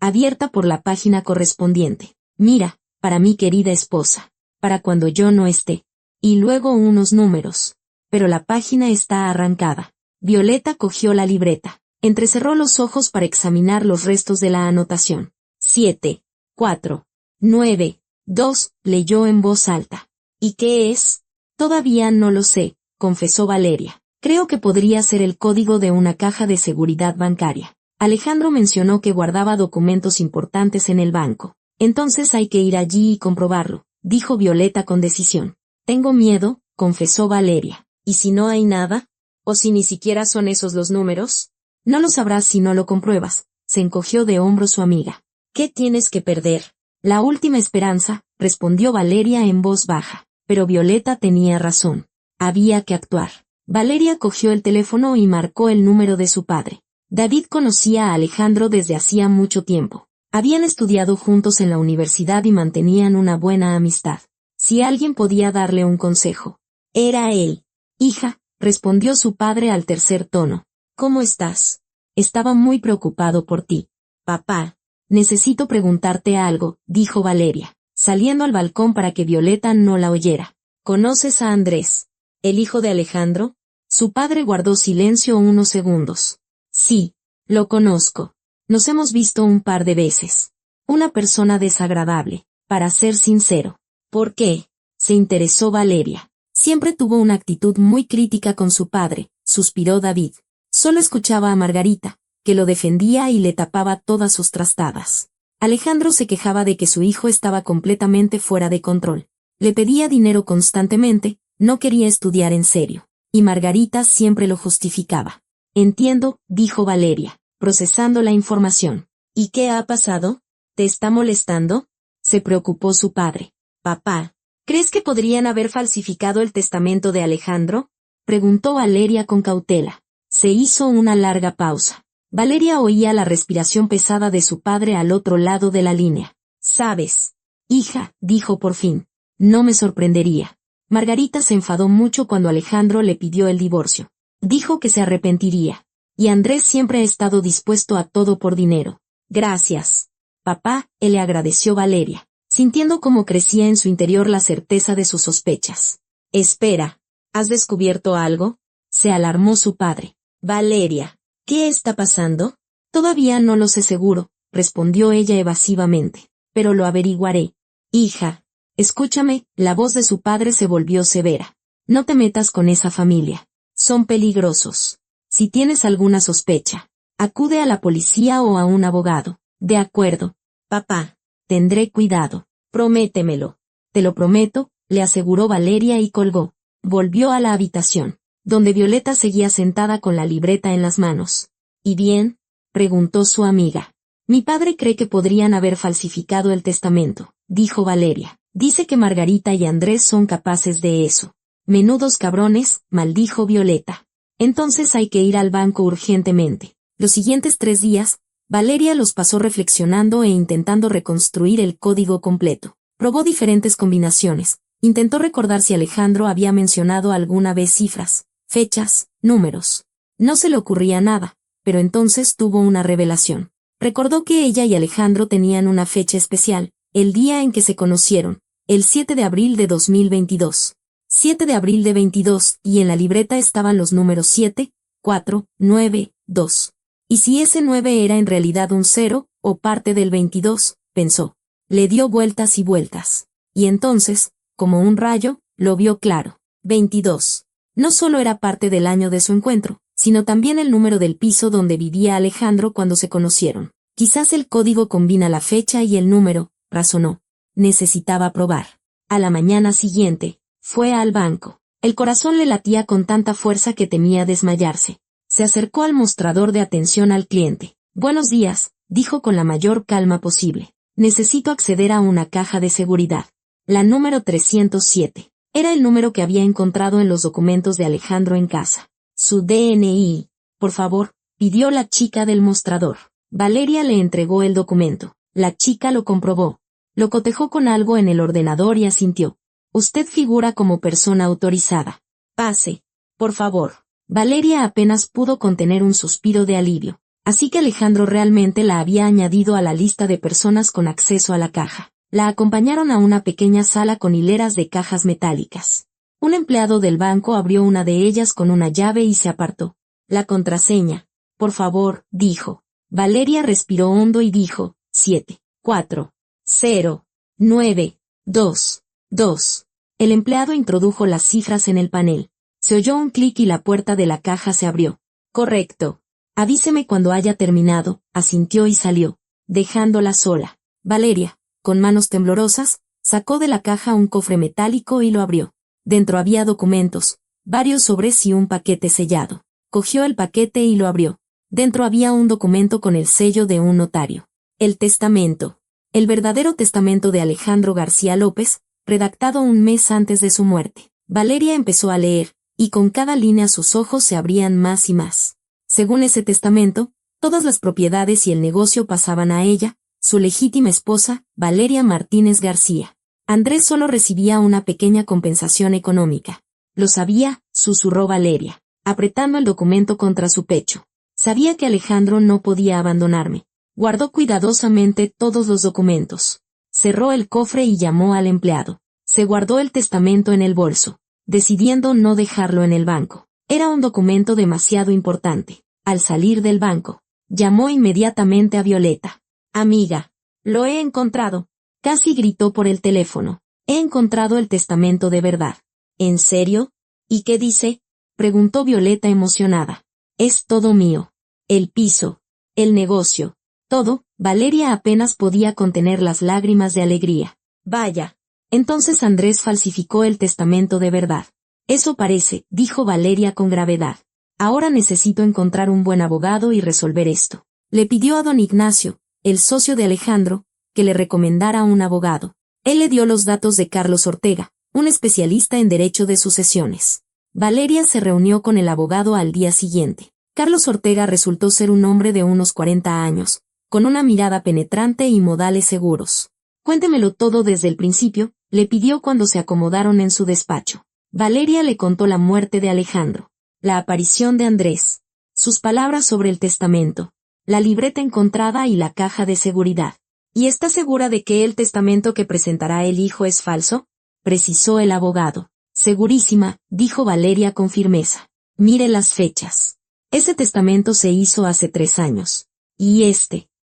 abierta por la página correspondiente. Mira, para mi querida esposa, para cuando yo no esté. Y luego unos números. Pero la página está arrancada. Violeta cogió la libreta, entrecerró los ojos para examinar los restos de la anotación. 7, 4, 9, 2, leyó en voz alta. ¿Y qué es? Todavía no lo sé, confesó Valeria. Creo que podría ser el código de una caja de seguridad bancaria. Alejandro mencionó que guardaba documentos importantes en el banco. Entonces hay que ir allí y comprobarlo, dijo Violeta con decisión. Tengo miedo, confesó Valeria. ¿Y si no hay nada? ¿O si ni siquiera son esos los números? No lo sabrás si no lo compruebas, se encogió de hombros su amiga. ¿Qué tienes que perder? La última esperanza, respondió Valeria en voz baja. Pero Violeta tenía razón. Había que actuar. Valeria cogió el teléfono y marcó el número de su padre. David conocía a Alejandro desde hacía mucho tiempo. Habían estudiado juntos en la universidad y mantenían una buena amistad. Si alguien podía darle un consejo, era él. Hija, respondió su padre al tercer tono. ¿Cómo estás? Estaba muy preocupado por ti. Papá, necesito preguntarte algo, dijo Valeria, saliendo al balcón para que Violeta no la oyera. ¿Conoces a Andrés, el hijo de Alejandro? Su padre guardó silencio unos segundos. Sí, lo conozco. Nos hemos visto un par de veces. Una persona desagradable, para ser sincero. ¿Por qué? Se interesó Valeria. Siempre tuvo una actitud muy crítica con su padre, suspiró David. Solo escuchaba a Margarita, que lo defendía y le tapaba todas sus trastadas. Alejandro se quejaba de que su hijo estaba completamente fuera de control. Le pedía dinero constantemente, no quería estudiar en serio. Y Margarita siempre lo justificaba. Entiendo, dijo Valeria, procesando la información. ¿Y qué ha pasado? ¿Te está molestando? Se preocupó su padre. Papá, ¿crees que podrían haber falsificado el testamento de Alejandro? Preguntó Valeria con cautela. Se hizo una larga pausa. Valeria oía la respiración pesada de su padre al otro lado de la línea. ¿Sabes? Hija, dijo por fin. No me sorprendería. Margarita se enfadó mucho cuando Alejandro le pidió el divorcio. Dijo que se arrepentiría. Y Andrés siempre ha estado dispuesto a todo por dinero. Gracias. Papá, él le agradeció Valeria, sintiendo cómo crecía en su interior la certeza de sus sospechas. Espera, ¿has descubierto algo? Se alarmó su padre. Valeria, ¿qué está pasando? Todavía no lo sé seguro, respondió ella evasivamente, pero lo averiguaré. Hija, escúchame, la voz de su padre se volvió severa. No te metas con esa familia. Son peligrosos. Si tienes alguna sospecha, acude a la policía o a un abogado. De acuerdo. Papá, tendré cuidado. Prométemelo. Te lo prometo, le aseguró Valeria y colgó. Volvió a la habitación, donde Violeta seguía sentada con la libreta en las manos. ¿Y bien? Preguntó su amiga. Mi padre cree que podrían haber falsificado el testamento, dijo Valeria. Dice que Margarita y Andrés son capaces de eso. Menudos cabrones, maldijo Violeta. Entonces hay que ir al banco urgentemente. Los siguientes 3 días, Valeria los pasó reflexionando e intentando reconstruir el código completo. Probó diferentes combinaciones. Intentó recordar si Alejandro había mencionado alguna vez cifras, fechas, números. No se le ocurría nada, pero entonces tuvo una revelación. Recordó que ella y Alejandro tenían una fecha especial, el día en que se conocieron, el 7 de abril de 2022. 7 de abril de 22, y en la libreta estaban los números 7, 4, 9, 2. ¿Y si ese 9 era en realidad un 0, o parte del 22? Pensó. Le dio vueltas y vueltas. Y entonces, como un rayo, lo vio claro. 22. No solo era parte del año de su encuentro, sino también el número del piso donde vivía Alejandro cuando se conocieron. Quizás el código combina la fecha y el número, razonó. Necesitaba probar. A la mañana siguiente, fue al banco. El corazón le latía con tanta fuerza que temía desmayarse. Se acercó al mostrador de atención al cliente. Buenos días, dijo con la mayor calma posible. Necesito acceder a una caja de seguridad. La número 307. Era el número que había encontrado en los documentos de Alejandro en casa. Su DNI. Por favor, pidió la chica del mostrador. Valeria le entregó el documento. La chica lo comprobó. Lo cotejó con algo en el ordenador y asintió. Usted figura como persona autorizada. Pase. Por favor. Valeria apenas pudo contener un suspiro de alivio. Así que Alejandro realmente la había añadido a la lista de personas con acceso a la caja. La acompañaron a una pequeña sala con hileras de cajas metálicas. Un empleado del banco abrió una de ellas con una llave y se apartó. La contraseña. Por favor, dijo. Valeria respiró hondo y dijo, 7, 4, 0, 9, 2, 2. El empleado introdujo las cifras en el panel. Se oyó un clic y la puerta de la caja se abrió. Correcto. Avíseme cuando haya terminado, asintió y salió, dejándola sola. Valeria, con manos temblorosas, sacó de la caja un cofre metálico y lo abrió. Dentro había documentos, varios sobres y un paquete sellado. Cogió el paquete y lo abrió. Dentro había un documento con el sello de un notario. El testamento. El verdadero testamento de Alejandro García López, redactado un mes antes de su muerte. Valeria empezó a leer, y con cada línea sus ojos se abrían más y más. Según ese testamento, todas las propiedades y el negocio pasaban a ella, su legítima esposa, Valeria Martínez García. Andrés solo recibía una pequeña compensación económica. Lo sabía, susurró Valeria, apretando el documento contra su pecho. Sabía que Alejandro no podía abandonarme. Guardó cuidadosamente todos los documentos. Cerró el cofre y llamó al empleado. Se guardó el testamento en el bolso, decidiendo no dejarlo en el banco. Era un documento demasiado importante. Al salir del banco, llamó inmediatamente a Violeta. Amiga, lo he encontrado. Casi gritó por el teléfono. He encontrado el testamento de verdad. ¿En serio? ¿Y qué dice? Preguntó Violeta emocionada. Es todo mío. El piso, el negocio, todo. Valeria apenas podía contener las lágrimas de alegría. Vaya. Entonces Andrés falsificó el testamento de verdad. Eso parece, dijo Valeria con gravedad. Ahora necesito encontrar un buen abogado y resolver esto. Le pidió a don Ignacio, el socio de Alejandro, que le recomendara un abogado. Él le dio los datos de Carlos Ortega, un especialista en derecho de sucesiones. Valeria se reunió con el abogado al día siguiente. Carlos Ortega resultó ser un hombre de unos 40 años, con una mirada penetrante y modales seguros. Cuéntemelo todo desde el principio, le pidió cuando se acomodaron en su despacho. Valeria le contó la muerte de Alejandro, la aparición de Andrés, sus palabras sobre el testamento, la libreta encontrada y la caja de seguridad. ¿Y está segura de que el testamento que presentará el hijo es falso?, precisó el abogado. Segurísima, dijo Valeria con firmeza. Mire las fechas. Ese testamento se hizo hace 3 años. Y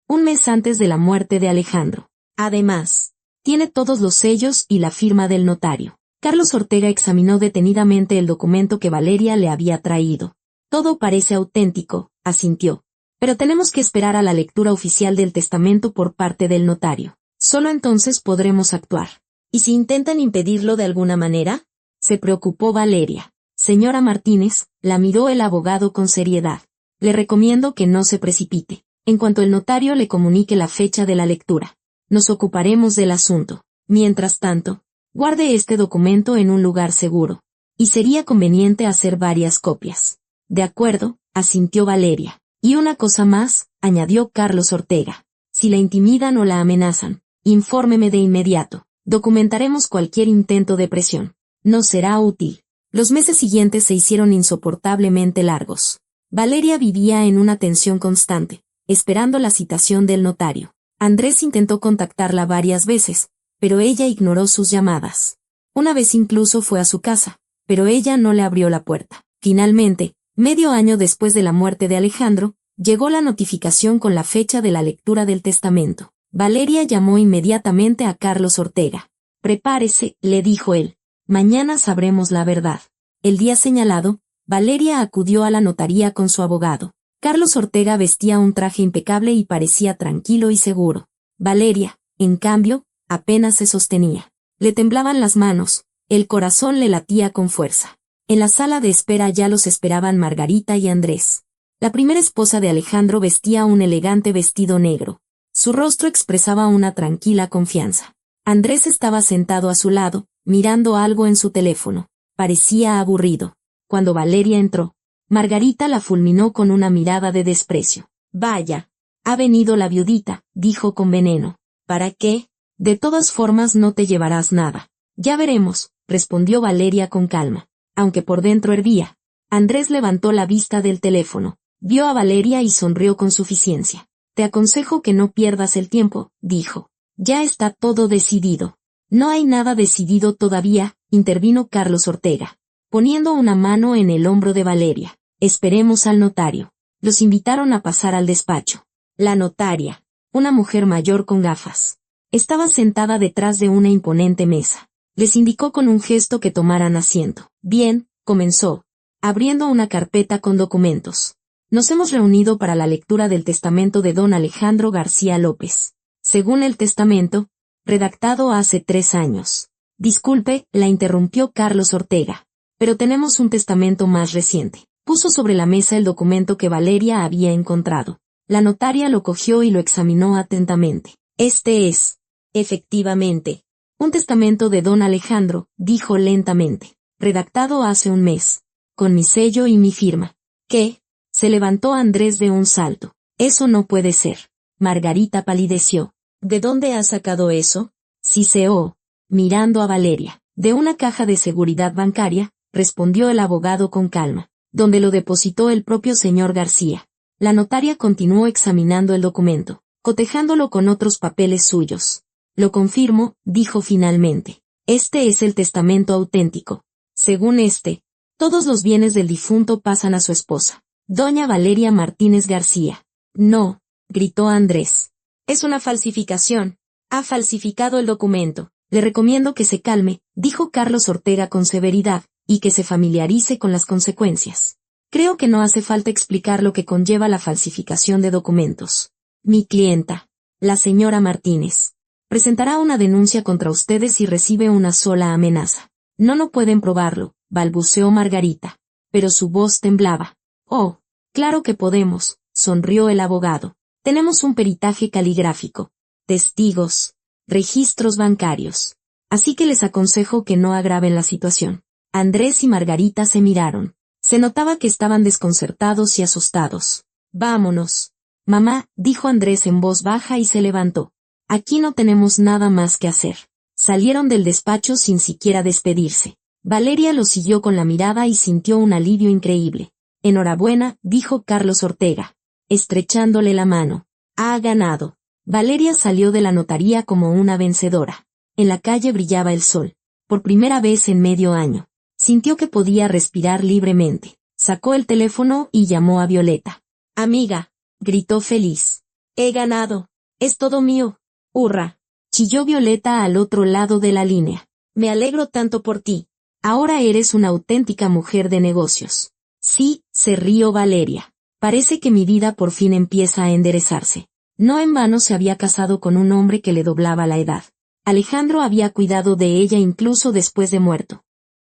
un mes antes de la muerte de Alejandro. Además, tiene todos los sellos y la firma del notario. Carlos Ortega examinó detenidamente el documento que Valeria le había traído. Todo parece auténtico, asintió. Pero tenemos que esperar a la lectura oficial del testamento por parte del notario. Solo entonces podremos actuar. ¿Y si intentan impedirlo de alguna manera?, se preocupó Valeria. Señora Martínez, la miró el abogado con seriedad. Le recomiendo que no se precipite. En cuanto el notario le comunique la fecha de la lectura, nos ocuparemos del asunto. Mientras tanto, guarde este documento en un lugar seguro. Y sería conveniente hacer varias copias. De acuerdo, asintió Valeria. Y una cosa más, añadió Carlos Ortega. Si la intimidan o la amenazan, infórmeme de inmediato. Documentaremos cualquier intento de presión. No será útil. Los meses siguientes se hicieron insoportablemente largos. Valeria vivía en una tensión constante, esperando la citación del notario. Andrés intentó contactarla varias veces, pero ella ignoró sus llamadas. Una vez incluso fue a su casa, pero ella no le abrió la puerta. Finalmente, medio año después de la muerte de Alejandro, llegó la notificación con la fecha de la lectura del testamento. Valeria llamó inmediatamente a Carlos Ortega. Prepárese, le dijo él. Mañana sabremos la verdad. El día señalado, Valeria acudió a la notaría con su abogado. Carlos Ortega vestía un traje impecable y parecía tranquilo y seguro. Valeria, en cambio, apenas se sostenía. Le temblaban las manos, el corazón le latía con fuerza. En la sala de espera ya los esperaban Margarita y Andrés. La primera esposa de Alejandro vestía un elegante vestido negro. Su rostro expresaba una tranquila confianza. Andrés estaba sentado a su lado, mirando algo en su teléfono. Parecía aburrido. Cuando Valeria entró, Margarita la fulminó con una mirada de desprecio. Vaya, ha venido la viudita, dijo con veneno. ¿Para qué? De todas formas no te llevarás nada. Ya veremos, respondió Valeria con calma, aunque por dentro hervía. Andrés levantó la vista del teléfono, vio a Valeria y sonrió con suficiencia. Te aconsejo que no pierdas el tiempo, dijo. Ya está todo decidido. No hay nada decidido todavía, intervino Carlos Ortega, poniendo una mano en el hombro de Valeria. Esperemos al notario. Los invitaron a pasar al despacho. La notaria, una mujer mayor con gafas, estaba sentada detrás de una imponente mesa. Les indicó con un gesto que tomaran asiento. Bien, comenzó, abriendo una carpeta con documentos. Nos hemos reunido para la lectura del testamento de don Alejandro García López. Según el testamento, redactado hace 3 años. Disculpe, la interrumpió Carlos Ortega. Pero tenemos un testamento más reciente. Puso sobre la mesa el documento que Valeria había encontrado. La notaria lo cogió y lo examinó atentamente. Este es, efectivamente, un testamento de don Alejandro, dijo lentamente, redactado hace un mes, con mi sello y mi firma. ¿Qué? Se levantó Andrés de un salto. Eso no puede ser. Margarita palideció. ¿De dónde has sacado eso? Siseó, mirando a Valeria. De una caja de seguridad bancaria, respondió el abogado con calma, donde lo depositó el propio señor García. La notaria continuó examinando el documento, cotejándolo con otros papeles suyos. Lo confirmo, dijo finalmente. Este es el testamento auténtico. Según este, todos los bienes del difunto pasan a su esposa, doña Valeria Martínez García. No, gritó Andrés. Es una falsificación. Ha falsificado el documento. Le recomiendo que se calme, dijo Carlos Ortega con severidad, y que se familiarice con las consecuencias. Creo que no hace falta explicar lo que conlleva la falsificación de documentos. Mi clienta, la señora Martínez, presentará una denuncia contra ustedes si recibe una sola amenaza. No pueden probarlo, balbuceó Margarita, pero su voz temblaba. Oh, claro que podemos, sonrió el abogado. Tenemos un peritaje caligráfico, testigos, registros bancarios. Así que les aconsejo que no agraven la situación. Andrés y Margarita se miraron. Se notaba que estaban desconcertados y asustados. Vámonos. Mamá, dijo Andrés en voz baja y se levantó. Aquí no tenemos nada más que hacer. Salieron del despacho sin siquiera despedirse. Valeria lo siguió con la mirada y sintió un alivio increíble. Enhorabuena, dijo Carlos Ortega, estrechándole la mano. Ha ganado. Valeria salió de la notaría como una vencedora. En la calle brillaba el sol. Por primera vez en medio año. Sintió que podía respirar libremente. Sacó el teléfono y llamó a Violeta. Amiga, gritó feliz. He ganado. Es todo mío. ¡Hurra! Chilló Violeta al otro lado de la línea. Me alegro tanto por ti. Ahora eres una auténtica mujer de negocios. Sí, se rió Valeria. Parece que mi vida por fin empieza a enderezarse. No en vano se había casado con un hombre que le doblaba la edad. Alejandro había cuidado de ella incluso después de muerto.